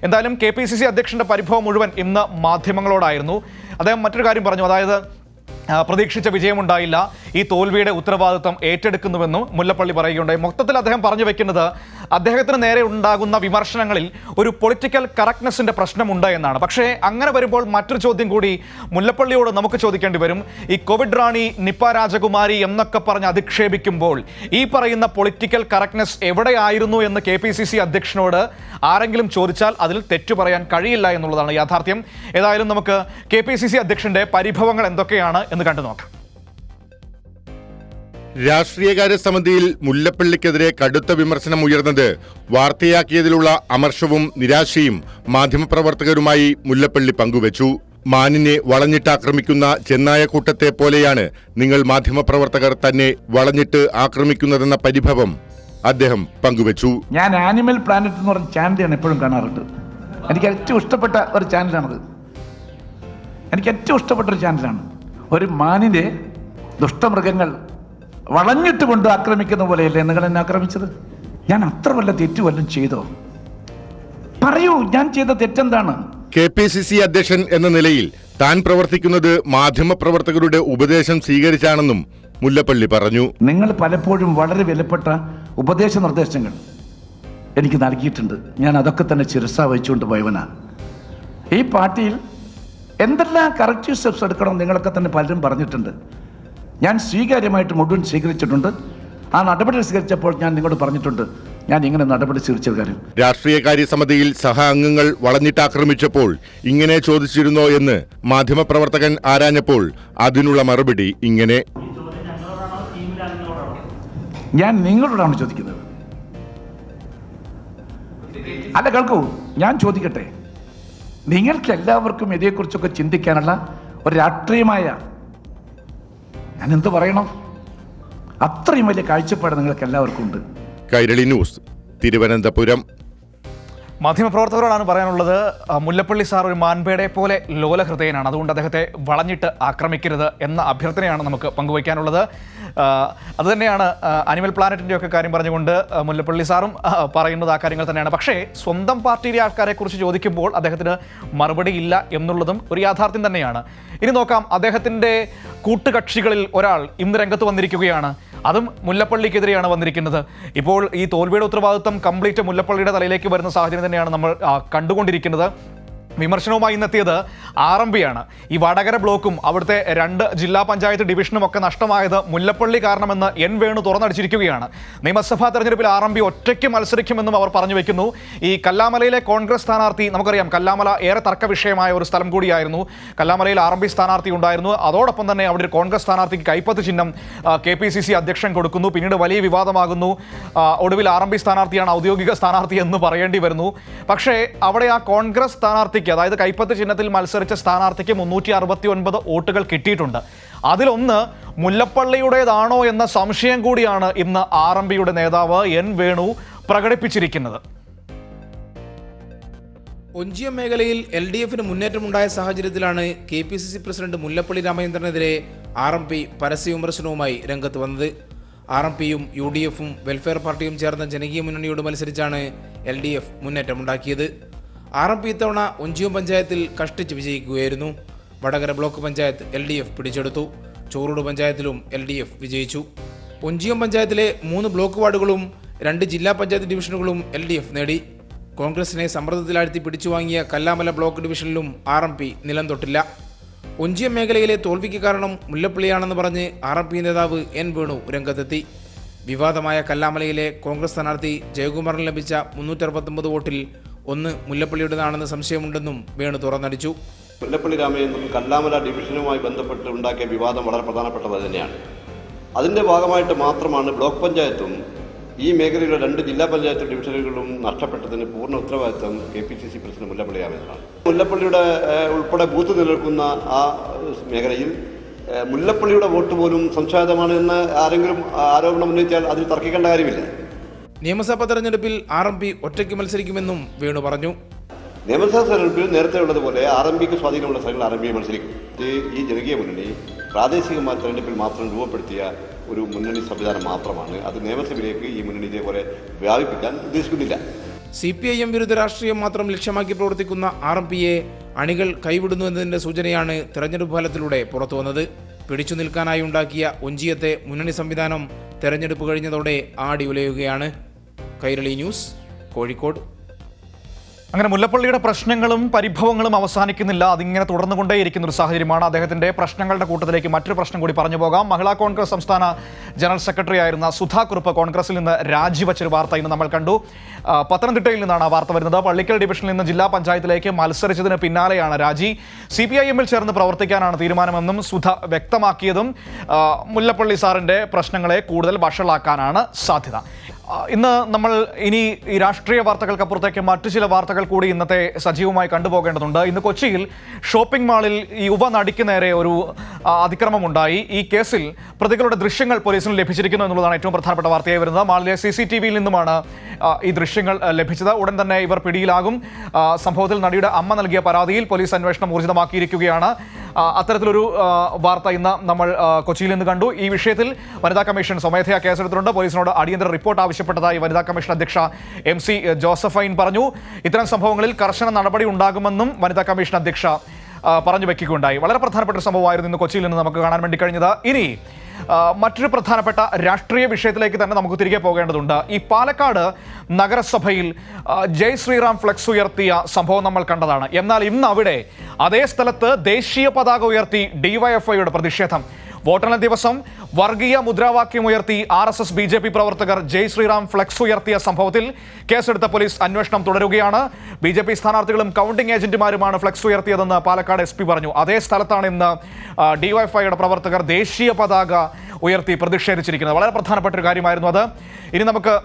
Speaker 1: എന്തായാലും KPCC അധ്യക്ഷന്റെ പരിഭവം മുഴുവൻ ഇന്ന് മാധ്യമങ്ങളോടായിരുന്നു. അദ്ദേഹം മറ്റൊരു കാര്യം പറഞ്ഞു. അതായത് പ്രതീക്ഷിച്ച വിജയമുണ്ടായില്ല, ഈ തോൽവിയുടെ ഉത്തരവാദിത്വം ഏറ്റെടുക്കുന്നുവെന്നും മുല്ലപ്പള്ളി പറയുകയുണ്ടായി. മൊത്തത്തിൽ അദ്ദേഹം പറഞ്ഞു വെക്കുന്നത് അദ്ദേഹത്തിന് നേരെ ഉണ്ടാകുന്ന വിമർശനങ്ങളിൽ ഒരു പൊളിറ്റിക്കൽ കറക്റ്റ്നെസ്സിന്റെ പ്രശ്നമുണ്ട് എന്നാണ്. പക്ഷേ അങ്ങനെ വരുമ്പോൾ മറ്റൊരു ചോദ്യം കൂടി മുല്ലപ്പള്ളിയോട് നമുക്ക് ചോദിക്കേണ്ടി വരും. ഈ കോവിഡ് റാണി, നിപ്പ രാജകുമാരി എന്നൊക്കെ പറഞ്ഞ് അധിക്ഷേപിക്കുമ്പോൾ ഈ പറയുന്ന പൊളിറ്റിക്കൽ കറക്റ്റ്നെസ് എവിടെയായിരുന്നു എന്ന് KPCC അധ്യക്ഷനോട് ആരെങ്കിലും ചോദിച്ചാൽ അതിൽ തെറ്റു പറയാൻ കഴിയില്ല എന്നുള്ളതാണ് യാഥാർത്ഥ്യം. ഏതായാലും നമുക്ക് KPCC അധ്യക്ഷന്റെ പരിഭവങ്ങൾ എന്തൊക്കെയാണ് എന്ന് കണ്ടു നോക്കാം.
Speaker 5: രാഷ്ട്രീയകാര്യ സമിതിയിൽ മുല്ലപ്പള്ളിക്കെതിരെ കടുത്ത വിമർശനം ഉയർന്നത് വാർത്തയാക്കിയതിലുള്ള അമർഷവും നിരാശയും മാധ്യമപ്രവർത്തകരുമായി മുല്ലപ്പള്ളി പങ്കുവച്ചു. മാനിനെ വളഞ്ഞിട്ടാക്രമിക്കുന്ന ചെന്നായക്കൂട്ടത്തെ പോലെയാണ് നിങ്ങൾ മാധ്യമപ്രവർത്തകർ തന്നെ വളഞ്ഞിട്ട് ആക്രമിക്കുന്നതെന്ന പരിഭവം അദ്ദേഹം പങ്കുവച്ചു.
Speaker 6: ഞാൻ ആനിമൽ പ്ലാനറ്റ് എന്ന് പറഞ്ഞ ചാനലാണ് എപ്പോഴും കാണാറുണ്ട്. എനിക്ക് ഏറ്റവും ഇഷ്ടപ്പെട്ട ഒരു ചാനലാണത്. എനിക്ക് ഏറ്റവും ഇഷ്ടപ്പെട്ട ഒരു ചാനലാണ്. ഒരു മാനിനെ ദുഷ്ടമൃഗങ്ങൾ വളഞ്ഞിട്ട് കൊണ്ട് ആക്രമിക്കുന്ന പോലെയല്ലേ നിങ്ങൾ എന്നെ ആക്രമിച്ചത്? ഞാൻ അത്ര വല്ല തെറ്റു വല്ലതും ചെയ്തോ? പറയൂ, ഞാൻ ചെയ്ത തെറ്റെന്താണ്?
Speaker 5: KPCC അധ്യക്ഷൻ എന്ന നിലയിൽ താൻ പ്രവർത്തിക്കുന്നത് മാധ്യമപ്രവർത്തകരുടെ ഉപദേശം സ്വീകരിച്ചാണെന്നും മുല്ലപ്പള്ളി പറഞ്ഞു.
Speaker 6: നിങ്ങൾ പലപ്പോഴും വളരെ വിലപ്പെട്ട ഉപദേശ നിർദ്ദേശങ്ങൾ എനിക്ക് നൽകിയിട്ടുണ്ട്. ഞാൻ അതൊക്കെ തന്നെ ശിരസ വഹിച്ചുകൊണ്ട് പോയവനാ. ഈ പാർട്ടിയിൽ എന്തെല്ലാം കറക്റ്റീവ് സ്റ്റെപ്സ് എടുക്കണം നിങ്ങളൊക്കെ തന്നെ പലരും പറഞ്ഞിട്ടുണ്ട്. ഞാൻ സ്വീകാര്യമായിട്ട് മുഴുവൻ സ്വീകരിച്ചിട്ടുണ്ട്. ആ നടപടി സ്വീകരിച്ചപ്പോൾ ഞാൻ നിങ്ങളോട് പറഞ്ഞിട്ടുണ്ട്, ഞാൻ ഇങ്ങനെ നടപടി സ്വീകരിച്ച കാര്യം.
Speaker 5: രാഷ്ട്രീയകാര്യ സമിതിയിൽ സഹ അംഗങ്ങൾ വളഞ്ഞിട്ടാക്രമിച്ചപ്പോൾ ഇങ്ങനെ ചോദിച്ചിരുന്നോ എന്ന് മാധ്യമപ്രവർത്തകൻ ആരാഞ്ഞപ്പോൾ അതിനുള്ള മറുപടി ഇങ്ങനെ.
Speaker 6: ഞാൻ നിങ്ങളോടാണ് ചോദിക്കുന്നത്. അല്ല, കേൾക്കൂ, ഞാൻ ചോദിക്കട്ടെ. നിങ്ങൾക്ക് എല്ലാവർക്കും ഇതേക്കുറിച്ചൊക്കെ ചിന്തിക്കാനുള്ള ഒരു രാഷ്ട്രീയമായ, ഞാൻ എന്ത് പറയണം, അത്രയും വലിയ കാഴ്ചപ്പാട് നിങ്ങൾക്ക് എല്ലാവർക്കും ഉണ്ട്.
Speaker 5: കൈരളി ന്യൂസ്, തിരുവനന്തപുരം.
Speaker 1: മാധ്യമപ്രവർത്തകരോടാണ് പറയാനുള്ളത്. മുല്ലപ്പള്ളി സാർ ഒരു മാൻപേടെ പോലെ ലോലഹൃദയനാണ്. അതുകൊണ്ട് അദ്ദേഹത്തെ വളഞ്ഞിട്ട് ആക്രമിക്കരുത് എന്ന അഭ്യർത്ഥനയാണ് നമുക്ക് പങ്കുവയ്ക്കാനുള്ളത്. അതുതന്നെയാണ് അനിമൽ പ്ലാനറ്റിൻ്റെ ഒക്കെ കാര്യം പറഞ്ഞുകൊണ്ട് മുല്ലപ്പള്ളി സാറും പറയുന്നത് ആ കാര്യങ്ങൾ തന്നെയാണ്. പക്ഷേ സ്വന്തം പാർട്ടിയിലെ ആൾക്കാരെക്കുറിച്ച് ചോദിക്കുമ്പോൾ അദ്ദേഹത്തിന് മറുപടി ഇല്ല എന്നുള്ളതും ഒരു യാഥാർത്ഥ്യം തന്നെയാണ്. ഇനി നോക്കാം, അദ്ദേഹത്തിൻ്റെ കൂട്ടുകക്ഷികളിൽ ഒരാൾ ഇന്ന് രംഗത്ത് വന്നിരിക്കുകയാണ്. അതും മുല്ലപ്പള്ളിക്കെതിരെയാണ് വന്നിരിക്കുന്നത്. ഇപ്പോൾ ഈ തോൽവിയുടെ ഉത്തരവാദിത്വം കംപ്ലീറ്റ് മുല്ലപ്പള്ളിയുടെ തലയിലേക്ക് വരുന്ന സാഹചര്യം തന്നെയാണ് നമ്മൾ കണ്ടുകൊണ്ടിരിക്കുന്നത്. വിമർശനവുമായി ഇന്നെത്തിയത് RMP ആണ്. ഈ വടകര ബ്ലോക്കും അവിടുത്തെ 2 ജില്ലാ പഞ്ചായത്ത് ഡിവിഷനും ഒക്കെ നഷ്ടമായത് മുല്ലപ്പള്ളി കാരണമെന്ന് വേണു തുറന്നടിച്ചിരിക്കുകയാണ്. നിയമസഭാ തെരഞ്ഞെടുപ്പിൽ RMP ഒറ്റയ്ക്ക് മത്സരിക്കുമെന്നും അവർ പറഞ്ഞു വെക്കുന്നു. ഈ കല്ലാമലയിലെ കോൺഗ്രസ് സ്ഥാനാർത്ഥി, നമുക്കറിയാം കല്ലാമല ഏറെ തർക്ക വിഷയമായ ഒരു സ്ഥലം കൂടിയായിരുന്നു. കല്ലാമലയിൽ RMP സ്ഥാനാർത്ഥി ഉണ്ടായിരുന്നു. അതോടൊപ്പം തന്നെ അവിടെ ഒരു കോൺഗ്രസ് സ്ഥാനാർത്ഥിക്ക് കൈപ്പത്ത് ചിഹ്നം KPCC അധ്യക്ഷൻ കൊടുക്കുന്നു. പിന്നീട് വലിയ വിവാദമാകുന്നു. ഒടുവിൽ RMP സ്ഥാനാർത്ഥിയാണ് ഔദ്യോഗിക സ്ഥാനാർത്ഥി എന്ന് പറയേണ്ടി വരുന്നു. പക്ഷേ അവിടെ ആ കോൺഗ്രസ് സ്ഥാനാർത്ഥിക്ക്, അതായത് കൈപ്പത്ത് ചിഹ്നത്തിൽ മത്സരിച്ച സ്ഥാനാർത്ഥിക്ക് 369 വോട്ടുകൾ കിട്ടിയിട്ടുണ്ട്. അതിലൊന്ന് മുല്ലപ്പള്ളിയുടേതാണോ എന്ന സംശയം കൂടിയാണ് ഇന്ന് RMPയുടെ നേതാവ് വേണു പ്രകടിപ്പിച്ചിരിക്കുന്നത്.
Speaker 7: ഒഞ്ചിയം മേഖലയിൽ LDFന് മുന്നേറ്റമുണ്ടായ സാഹചര്യത്തിലാണ് KPCC പ്രസിഡന്റ് മുല്ലപ്പള്ളി രാമചന്ദ്രനെതിരെ RMP പരസ്യ വിമർശനവുമായി രംഗത്ത് വന്നത്. RMPയും UDFും വെൽഫെയർ പാർട്ടിയും ചേർന്ന ജനകീയ മുന്നണിയോട് മത്സരിച്ചാണ് LDF മുന്നേറ്റമുണ്ടാക്കിയത്. RMP ഇത്തവണ ഒഞ്ചിയം പഞ്ചായത്തിൽ കഷ്ടിച്ച് വിജയിക്കുകയായിരുന്നു. വടകര ബ്ലോക്ക് പഞ്ചായത്ത് LDF പിടിച്ചെടുത്തു. ചോറൂട് പഞ്ചായത്തിലും LDF വിജയിച്ചു. ഒഞ്ചിയം പഞ്ചായത്തിലെ 3 ബ്ലോക്ക് വാർഡുകളും 2 ജില്ലാ പഞ്ചായത്ത് ഡിവിഷനുകളും LDF നേടി. കോൺഗ്രസിനെ സമ്മർദ്ദത്തിലാഴ്ത്തി പിടിച്ചുവാങ്ങിയ കല്ലാമല ബ്ലോക്ക് ഡിവിഷനിലും RMP നിലം തൊട്ടില്ല. ഒഞ്ചിയം മേഖലയിലെ തോൽവിക്ക് കാരണം മുല്ലപ്പള്ളിയാണെന്ന് പറഞ്ഞ് RMP നേതാവ് വേണു രംഗത്തെത്തി. വിവാദമായ കല്ലാമലയിലെ കോൺഗ്രസ് സ്ഥാനാർത്ഥി ജയകുമാറിന് ലഭിച്ച 369 വോട്ടിൽ 1 മുല്ലപ്പള്ളിയുടേതാണെന്ന് സംശയമുണ്ടെന്നും വേണു തുറന്നടിച്ചു.
Speaker 3: മുല്ലപ്പള്ളി രാമചന്ദ്രൻ കല്ലാമല ഡിവിഷനുമായി ബന്ധപ്പെട്ട് ഉണ്ടാക്കിയ വിവാദം വളരെ പ്രധാനപ്പെട്ടത് തന്നെയാണ്. അതിൻ്റെ ഭാഗമായിട്ട് മാത്രമാണ് ബ്ലോക്ക് പഞ്ചായത്തും ഈ മേഖലയിലെ 2 ജില്ലാ പഞ്ചായത്ത് ഡിവിഷനുകളും നഷ്ടപ്പെട്ടതിന് പൂർണ്ണ ഉത്തരവാദിത്വം KPCC പ്രസിഡന്റ് മുല്ലപ്പള്ളി രാമചന്ദ്രനാണ്. മുല്ലപ്പള്ളിയുടെ ഉൾപ്പെടെ ബൂത്ത് നിലനിൽക്കുന്ന ആ മേഖലയിൽ മുല്ലപ്പള്ളിയുടെ വോട്ട് പോലും സംശാതമാണ് എന്ന് ആരെങ്കിലും ആരോപണം ഉന്നയിച്ചാൽ അതിൽ തർക്കിക്കേണ്ട കാര്യമില്ല.
Speaker 7: നിയമസഭാ തെരഞ്ഞെടുപ്പിൽ RMP ഒറ്റയ്ക്ക് മത്സരിക്കുമെന്നും വേണു പറഞ്ഞു.
Speaker 3: നിയമസഭാ തെരഞ്ഞെടുപ്പിൽ നേരത്തെ ഉള്ളതുപോലെ RMPക്ക് സ്വാധീനമുള്ള സ്ഥലങ്ങൾ RMP മത്സരിക്കും. ഈ ജനകീയ മുന്നണി പ്രാദേശികമായ തെരഞ്ഞെടുപ്പിൽ മാത്രം രൂപപ്പെടുത്തിയ ഒരു മുന്നണി സംവിധാനം മാത്രമാണ്. അത് നിയമസഭയിലേക്ക് ഈ മുന്നണി ഇതേപോലെ വ്യാപിപ്പിക്കാൻ ഉദ്ദേശിക്കുന്നില്ല.
Speaker 7: CPIM വിരുദ്ധ രാഷ്ട്രീയം മാത്രം ലക്ഷ്യമാക്കി പ്രവർത്തിക്കുന്ന RMPയെ അണികൾ കൈവിടുന്നു എന്നതിന്റെ സൂചനയാണ് തെരഞ്ഞെടുപ്പ് ഫലത്തിലൂടെ പുറത്തുവന്നത്. പിടിച്ചു നിൽക്കാനായി ഉണ്ടാക്കിയ ഒഞ്ചിയത്തെ മുന്നണി സംവിധാനം തെരഞ്ഞെടുപ്പ് കഴിഞ്ഞതോടെ ആടി ഉലയുകയാണ്. കൈരളി ന്യൂസ്, കോഴിക്കോട്.
Speaker 1: അങ്ങനെ മുല്ലപ്പള്ളിയുടെ പ്രശ്നങ്ങളും പരിഭവങ്ങളും അവസാനിക്കുന്നില്ല. അതിങ്ങനെ തുടർന്നുകൊണ്ടേയിരിക്കുന്ന ഒരു സാഹചര്യമാണ്. അദ്ദേഹത്തിന്റെ പ്രശ്നങ്ങളുടെ കൂട്ടത്തിലേക്ക് മറ്റൊരു പ്രശ്നം കൂടി പറഞ്ഞു പോകാം. മഹിളാ കോൺഗ്രസ് സംസ്ഥാന ജനറൽ സെക്രട്ടറി ആയിരുന്ന സുധാ കുറുപ്പ് കോൺഗ്രസിൽ നിന്ന് രാജിവെച്ചൊരു വാർത്ത ഇന്ന് നമ്മൾ കണ്ടു. പത്തനംതിട്ടയിൽ നിന്നാണ് ആ വാർത്ത വരുന്നത്. പള്ളിക്കൽ ഡിവിഷനിൽ നിന്ന് ജില്ലാ പഞ്ചായത്തിലേക്ക് മത്സരിച്ചതിന് പിന്നാലെയാണ് രാജി. CPIM-ൽ ചേർന്ന് പ്രവർത്തിക്കാനാണ് തീരുമാനമെന്നും സുധ വ്യക്തമാക്കിയതും മുല്ലപ്പള്ളി സാറിന്റെ പ്രശ്നങ്ങളെ കൂടുതൽ വഷളാക്കാനാണ് സാധ്യത. ഇന്ന് നമ്മൾ ഇനി ഈ രാഷ്ട്രീയ വാർത്തകൾക്കപ്പുറത്തേക്ക് മറ്റു ചില വാർത്തകൾ കൂടി ഇന്നത്തെ സജീവമായി കണ്ടുപോകേണ്ടതുണ്ട്. ഇന്ന് കൊച്ചിയിൽ ഷോപ്പിംഗ് മാളിൽ ഈ യുവനടിക്ക് നേരെ ഒരു അതിക്രമമുണ്ടായി. ഈ കേസിൽ പ്രതികളുടെ ദൃശ്യങ്ങൾ പോലീസിന് ലഭിച്ചിരിക്കുന്നു എന്നുള്ളതാണ് ഏറ്റവും പ്രധാനപ്പെട്ട വാർത്തയായി വരുന്നത്. മാളിലെ CCTV-യിൽ നിന്നുമാണ് ഈ ദൃശ്യങ്ങൾ ലഭിച്ചത്. ഉടൻ തന്നെ ഇവർ പിടിയിലാകും. സംഭവത്തിൽ നടിയുടെ അമ്മ നൽകിയ പരാതിയിൽ പോലീസ് അന്വേഷണം ഊർജിതമാക്കിയിരിക്കുകയാണ്. അത്തരത്തിലൊരു വാർത്ത ഇന്ന് നമ്മൾ കൊച്ചിയിൽ നിന്ന് കണ്ടു. ഈ വിഷയത്തിൽ വനിതാ കമ്മീഷൻ സ്വമേധയാ കേസെടുത്തിട്ടുണ്ട്. പോലീസിനോട് അടിയന്തര റിപ്പോർട്ട് ആവശ്യപ്പെട്ടതായി വനിതാ കമ്മീഷൻ അധ്യക്ഷ MC ജോസഫൈൻ പറഞ്ഞു. ഇത്തരം സംഭവങ്ങളിൽ കർശന നടപടി ഉണ്ടാകുമെന്നും വനിതാ കമ്മീഷൻ അധ്യക്ഷ പറഞ്ഞു വെക്കുകയുണ്ടായി. വളരെ പ്രധാനപ്പെട്ട ഒരു സംഭവമായിരുന്നു ഇന്ന് കൊച്ചിയിൽ നിന്ന് നമുക്ക് കാണാൻ വേണ്ടി കഴിഞ്ഞത്. ഇനി മറ്റൊരു പ്രധാനപ്പെട്ട രാഷ്ട്രീയ വിഷയത്തിലേക്ക് തന്നെ നമുക്ക് തിരികെ പോകേണ്ടതുണ്ട്. ഈ പാലക്കാട് നഗരസഭയിൽ ജയ് ശ്രീറാം ഫ്ലെക്സ് ഉയർത്തിയ സംഭവം നമ്മൾ കണ്ടതാണ്. എന്നാൽ ഇന്ന് അവിടെ അതേ സ്ഥലത്ത് ദേശീയ പതാക ഉയർത്തി DYFIയുടെ പ്രതിഷേധം. വോട്ടെണ്ണൽ ദിവസം വർഗീയ മുദ്രാവാക്യമുയർത്തി RSS BJP പ്രവർത്തകർ ജയ് ശ്രീറാം ഫ്ലെക്സ് ഉയർത്തിയ സംഭവത്തിൽ കേസെടുത്ത പോലീസ് അന്വേഷണം തുടരുകയാണ്. BJP സ്ഥാനാർത്ഥികളും കൗണ്ടിംഗ് ഏജന്റുമാരുമാണ് ഫ്ലെക്സ് ഉയർത്തിയതെന്ന് പാലക്കാട് SP പറഞ്ഞു. അതേ സ്ഥലത്താണ് ഇന്ന് DYFIയുടെ പ്രവർത്തകർ ദേശീയ പതാക ഉയർത്തി പ്രതിഷേധിച്ചിരിക്കുന്നത്. വളരെ പ്രധാനപ്പെട്ട ഒരു കാര്യമായിരുന്നു അത്. ഇനി നമുക്ക്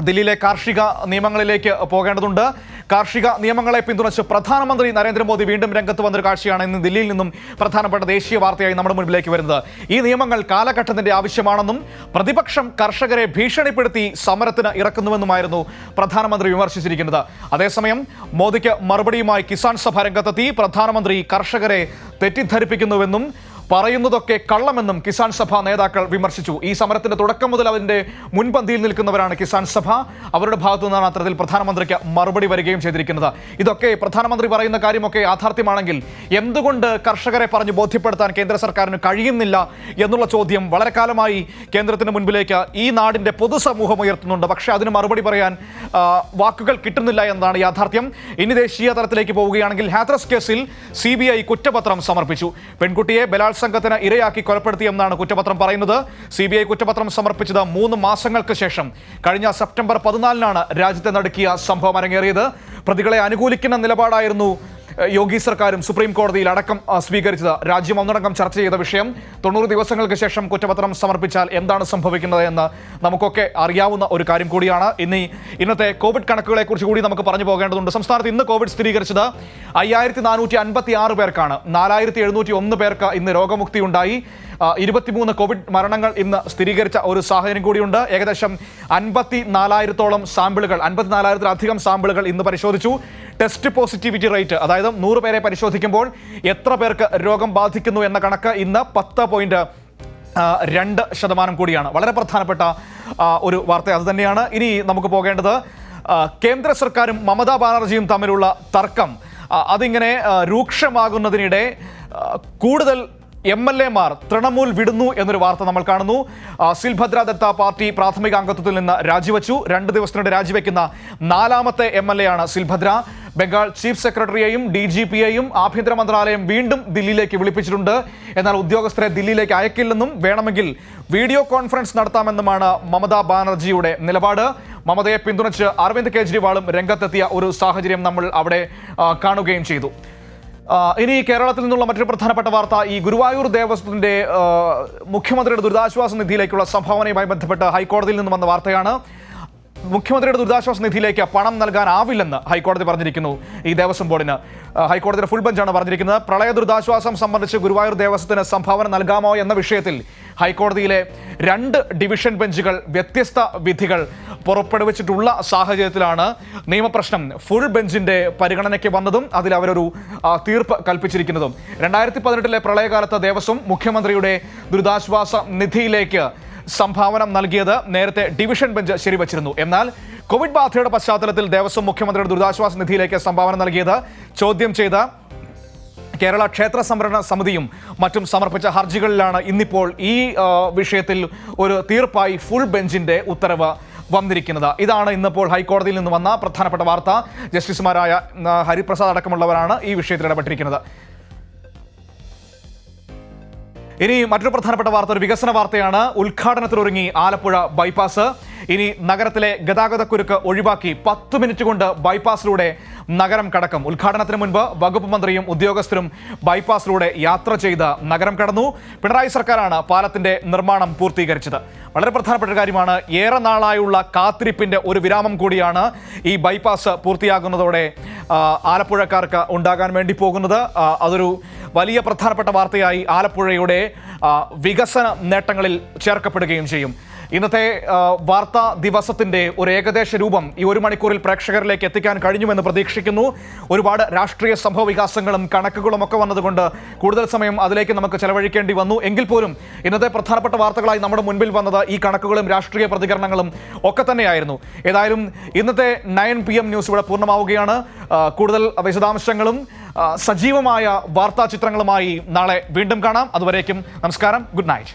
Speaker 1: ദില്ലിയിലെ കാർഷിക നിയമങ്ങളിലേക്ക് പോകേണ്ടതുണ്ട്. കാർഷിക നിയമങ്ങളെ പിന്തുണച്ച് പ്രധാനമന്ത്രി നരേന്ദ്രമോദി വീണ്ടും രംഗത്ത് വന്നൊരു കാഴ്ചയാണ് ഇന്ന് ദില്ലിയിൽ നിന്നും പ്രധാനപ്പെട്ട ദേശീയ വാർത്തയായി നമ്മുടെ മുൻപിലേക്ക് വരുന്നത്. ഈ നിയമങ്ങൾ കാലഘട്ടത്തിന്റെ ആവശ്യമാണെന്നും പ്രതിപക്ഷം കർഷകരെ ഭീഷണിപ്പെടുത്തി സമരത്തിന് ഇറക്കുന്നുവെന്നുമായിരുന്നു പ്രധാനമന്ത്രി വിമർശിച്ചിരിക്കുന്നത്. അതേസമയം മോദിക്ക് മറുപടിയുമായി കിസാൻ സഭ രംഗത്തെത്തി. പ്രധാനമന്ത്രി കർഷകരെ തെറ്റിദ്ധരിപ്പിക്കുന്നുവെന്നും പറയുന്നതൊക്കെ കള്ളമെന്നും കിസാൻ സഭ നേതാക്കൾ വിമർശിച്ചു. ഈ സമരത്തിന്റെ തുടക്കം മുതൽ അതിന്റെ മുൻപന്തിയിൽ നിൽക്കുന്നവരാണ് കിസാൻ സഭ. അവരുടെ ഭാഗത്തു നിന്നാണ് അത്തരത്തിൽ പ്രധാനമന്ത്രിക്ക് മറുപടി വരികയും ചെയ്തിരിക്കുന്നത്. ഇതൊക്കെ പ്രധാനമന്ത്രി പറയുന്ന കാര്യമൊക്കെ യാഥാർത്ഥ്യമാണെങ്കിൽ എന്തുകൊണ്ട് കർഷകരെ പറഞ്ഞ് ബോധ്യപ്പെടുത്താൻ കേന്ദ്ര സർക്കാരിന് കഴിയുന്നില്ല എന്നുള്ള ചോദ്യം വളരെ കാലമായി കേന്ദ്രത്തിന് മുൻപിലേക്ക് ഈ നാടിന്റെ പൊതുസമൂഹം ഉയർത്തുന്നുണ്ട്. പക്ഷേ അതിന് മറുപടി പറയാൻ വാക്കുകൾ കിട്ടുന്നില്ല എന്നതാണ് യാഥാർത്ഥ്യം. ഇനി ദേശീയ തലത്തിലേക്ക് പോവുകയാണെങ്കിൽ ഹാത്രസ് കേസിൽ CBI കുറ്റപത്രം സമർപ്പിച്ചു. പെൺകുട്ടിയെ ബലാത്സംഗത്തിന് ഇരയാക്കി കൊലപ്പെടുത്തിയെന്നാണ് കുറ്റപത്രം പറയുന്നത്. CBI കുറ്റപത്രം സമർപ്പിച്ചത് 3 മാസങ്ങൾക്ക് ശേഷം കഴിഞ്ഞ സെപ്റ്റംബർ 14-നാണ് രാജ്യത്തെ നടുക്കിയ സംഭവം അരങ്ങേറിയത്. പ്രതികളെ അനുകൂലിക്കുന്ന നിലപാടായിരുന്നു യോഗി സർക്കാരും സുപ്രീം കോടതിയിൽ അടക്കം സ്വീകരിച്ചത്. രാജ്യം ഒന്നടങ്കം ചർച്ച ചെയ്ത വിഷയം. 90 ദിവസങ്ങൾക്ക് ശേഷം കുറ്റപത്രം സമർപ്പിച്ചാൽ എന്താണ് സംഭവിക്കുന്നത് എന്ന് നമുക്കൊക്കെ അറിയാവുന്ന ഒരു കാര്യം കൂടിയാണ്. ഇന്നത്തെ കോവിഡ് കണക്കുകളെ കുറിച്ച് കൂടി നമുക്ക് പറഞ്ഞു പോകേണ്ടതുണ്ട്. സംസ്ഥാനത്ത് ഇന്ന് കോവിഡ് സ്ഥിരീകരിച്ചത് 5456 പേർക്കാണ്. 4701 പേർക്ക് ഇന്ന് രോഗമുക്തി ഉണ്ടായി. 23 കോവിഡ് മരണങ്ങൾ ഇന്ന് സ്ഥിരീകരിച്ച ഒരു സാഹചര്യം കൂടിയുണ്ട്. ഏകദേശം 54,000-ഓളം സാമ്പിളുകൾ, 54,000-ലധികം സാമ്പിളുകൾ ഇന്ന് പരിശോധിച്ചു. ടെസ്റ്റ് പോസിറ്റിവിറ്റി റേറ്റ്, അതായത് 100 പേരെ പരിശോധിക്കുമ്പോൾ എത്ര പേർക്ക് രോഗം ബാധിക്കുന്നു എന്ന കണക്ക് ഇന്ന് 10.2% കൂടിയാണ്. വളരെ പ്രധാനപ്പെട്ട ഒരു വാർത്ത അതുതന്നെയാണ്. ഇനി നമുക്ക് പോകേണ്ടത് കേന്ദ്ര സർക്കാരും മമതാ ബാനർജിയും തമ്മിലുള്ള തർക്കം അതിങ്ങനെ രൂക്ഷമാകുന്നതിനിടെ കൂടുതൽ MLA-മാർ തൃണമൂൽ വിടുന്നു എന്നൊരു വാർത്ത നമ്മൾ കാണുന്നു. സിൽഭദ്ര ദത്ത പാർട്ടി പ്രാഥമിക അംഗത്വത്തിൽ നിന്ന് രാജിവെച്ചു. 2 ദിവസത്തിനിടെ രാജിവെക്കുന്ന 4ാമത്തെ MLA-ആണ് സിൽഭദ്ര. ബംഗാൾ ചീഫ് സെക്രട്ടറിയെയും DGP-യെയും ആഭ്യന്തര മന്ത്രാലയം വീണ്ടും ദില്ലിയിലേക്ക് വിളിപ്പിച്ചിട്ടുണ്ട്. എന്നാൽ ഉദ്യോഗസ്ഥരെ ദില്ലിയിലേക്ക് അയക്കില്ലെന്നും വേണമെങ്കിൽ വീഡിയോ കോൺഫറൻസ് നടത്താമെന്നുമാണ് മമതാ ബാനർജിയുടെ നിലപാട്. മമതയെ പിന്തുണച്ച് അരവിന്ദ് കെജ്രിവാളും രംഗത്തെത്തിയ ഒരു സാഹചര്യം നമ്മൾ അവിടെ കാണുകയും ചെയ്തു. ഇനി കേരളത്തിൽ നിന്നുള്ള മറ്റൊരു പ്രധാനപ്പെട്ട വാർത്ത, ഈ ഗുരുവായൂർ ദേവസ്വത്തിന്റെ മുഖ്യമന്ത്രിയുടെ ദുരിതാശ്വാസ നിധിയിലേക്കുള്ള സംഭാവനയുമായി ബന്ധപ്പെട്ട് ഹൈക്കോടതിയിൽ നിന്ന് വന്ന വാർത്തയാണ്. മുഖ്യമന്ത്രിയുടെ ദുരിതാശ്വാസ നിധിയിലേക്ക് പണം നൽകാനാവില്ലെന്ന് ഹൈക്കോടതി പറഞ്ഞിരിക്കുന്നു ഈ ദേവസ്വം ബോർഡിന്. ഹൈക്കോടതിയുടെ ഫുൾ ബെഞ്ചാണ് പറഞ്ഞിരിക്കുന്നത്. പ്രളയ ദുരിതാശ്വാസം സംബന്ധിച്ച് ഗുരുവായൂർ ദേവസ്വത്തിന് സംഭാവന നൽകാമോ എന്ന വിഷയത്തിൽ ഹൈക്കോടതിയിലെ 2 ഡിവിഷൻ ബെഞ്ചുകൾ വ്യത്യസ്ത വിധികൾ പുറപ്പെടുവിച്ചിട്ടുള്ള സാഹചര്യത്തിലാണ് നിയമപ്രശ്നം ഫുൾ ബെഞ്ചിന്റെ പരിഗണനയ്ക്ക് വന്നതും അതിൽ അവരൊരു തീർപ്പ് കൽപ്പിച്ചിരിക്കുന്നതും. 2018-ലെ പ്രളയകാലത്ത് ദേവസ്വം മുഖ്യമന്ത്രിയുടെ ദുരിതാശ്വാസ നിധിയിലേക്ക് സംഭാവന നൽകിയത് നേരത്തെ ഡിവിഷൻ ബെഞ്ച് ശരിവച്ചിരുന്നു. എന്നാൽ കോവിഡ് ബാധയുടെ പശ്ചാത്തലത്തിൽ ദേവസ്വം മുഖ്യമന്ത്രിയുടെ ദുരിതാശ്വാസ നിധിയിലേക്ക് സംഭാവന നൽകിയത് ചോദ്യം ചെയ്ത കേരള ക്ഷേത്ര സംവരണ സമിതിയും മറ്റും സമർപ്പിച്ച ഹർജികളിലാണ് ഇന്നിപ്പോൾ ഈ വിഷയത്തിൽ ഒരു തീർപ്പായി ഫുൾ ബെഞ്ചിന്റെ ഉത്തരവ് വന്നിരിക്കുന്നത്. ഇതാണ് ഇന്നിപ്പോൾ ഹൈക്കോടതിയിൽ നിന്ന് വന്ന പ്രധാനപ്പെട്ട വാർത്ത. ജസ്റ്റിസുമാരായ ഹരിപ്രസാദ് അടക്കമുള്ളവരാണ് ഈ വിഷയത്തിൽ ഇടപെട്ടിരിക്കുന്നത്. ഇനി മറ്റൊരു പ്രധാനപ്പെട്ട വാർത്ത ഒരു വികസന വാർത്തയാണ്. ഉദ്ഘാടനത്തിനൊരുങ്ങി ആലപ്പുഴ ബൈപ്പാസ്. ഇനി നഗരത്തിലെ ഗതാഗതക്കുരുക്ക് ഒഴിവാക്കി 10 മിനിറ്റ് കൊണ്ട് ബൈപ്പാസിലൂടെ നഗരം കടക്കും. ഉദ്ഘാടനത്തിന് മുൻപ് വകുപ്പ് മന്ത്രിയും ഉദ്യോഗസ്ഥരും ബൈപ്പാസിലൂടെ യാത്ര ചെയ്ത് നഗരം കടന്നു. പിണറായി സർക്കാരാണ് പാലത്തിന്റെ നിർമ്മാണം പൂർത്തീകരിച്ചത്. വളരെ പ്രധാനപ്പെട്ട കാര്യമാണ്. ഏറെ നാളായുള്ള കാത്തിരിപ്പിന്റെ ഒരു വിരാമം കൂടിയാണ് ഈ ബൈപ്പാസ് പൂർത്തിയാകുന്നതോടെ ആലപ്പുഴക്കാർക്ക് ഉണ്ടാകാൻ വേണ്ടി പോകുന്നത്. അതൊരു വലിയ പ്രധാനപ്പെട്ട വാർത്തയായി ആലപ്പുഴയുടെ വികസന നേട്ടങ്ങളിൽ ചേർക്കപ്പെടുകയും ചെയ്യും. ഇന്നത്തെ വാർത്താ ദിവസത്തിന്റെ ഒരു ഏകദേശ രൂപം ഈ 1 മണിക്കൂറിൽ പ്രേക്ഷകരിലേക്ക് എത്തിക്കാൻ കഴിഞ്ഞുവെന്ന് പ്രതീക്ഷിക്കുന്നു. ഒരുപാട് രാഷ്ട്രീയ സംഭവ വികാസങ്ങളും കണക്കുകളും ഒക്കെ വന്നതുകൊണ്ട് കൂടുതൽ സമയം അതിലേക്ക് നമുക്ക് ചെലവഴിക്കേണ്ടി വന്നു. എങ്കിൽ പോലും ഇന്നത്തെ പ്രധാനപ്പെട്ട വാർത്തകളായി നമ്മുടെ മുൻപിൽ വന്നത് ഈ കണക്കുകളും രാഷ്ട്രീയ പ്രതികരണങ്ങളും ഒക്കെ തന്നെയായിരുന്നു. ഏതായാലും ഇന്നത്തെ 9 PM ന്യൂസ് ഇവിടെ പൂർണ്ണമാവുകയാണ്. കൂടുതൽ വിശദാംശങ്ങളും സജീവമായ വാർത്താ ചിത്രങ്ങളുമായി നാളെ വീണ്ടും കാണാം. അതുവരേക്കും നമസ്കാരം, ഗുഡ് നൈറ്റ്.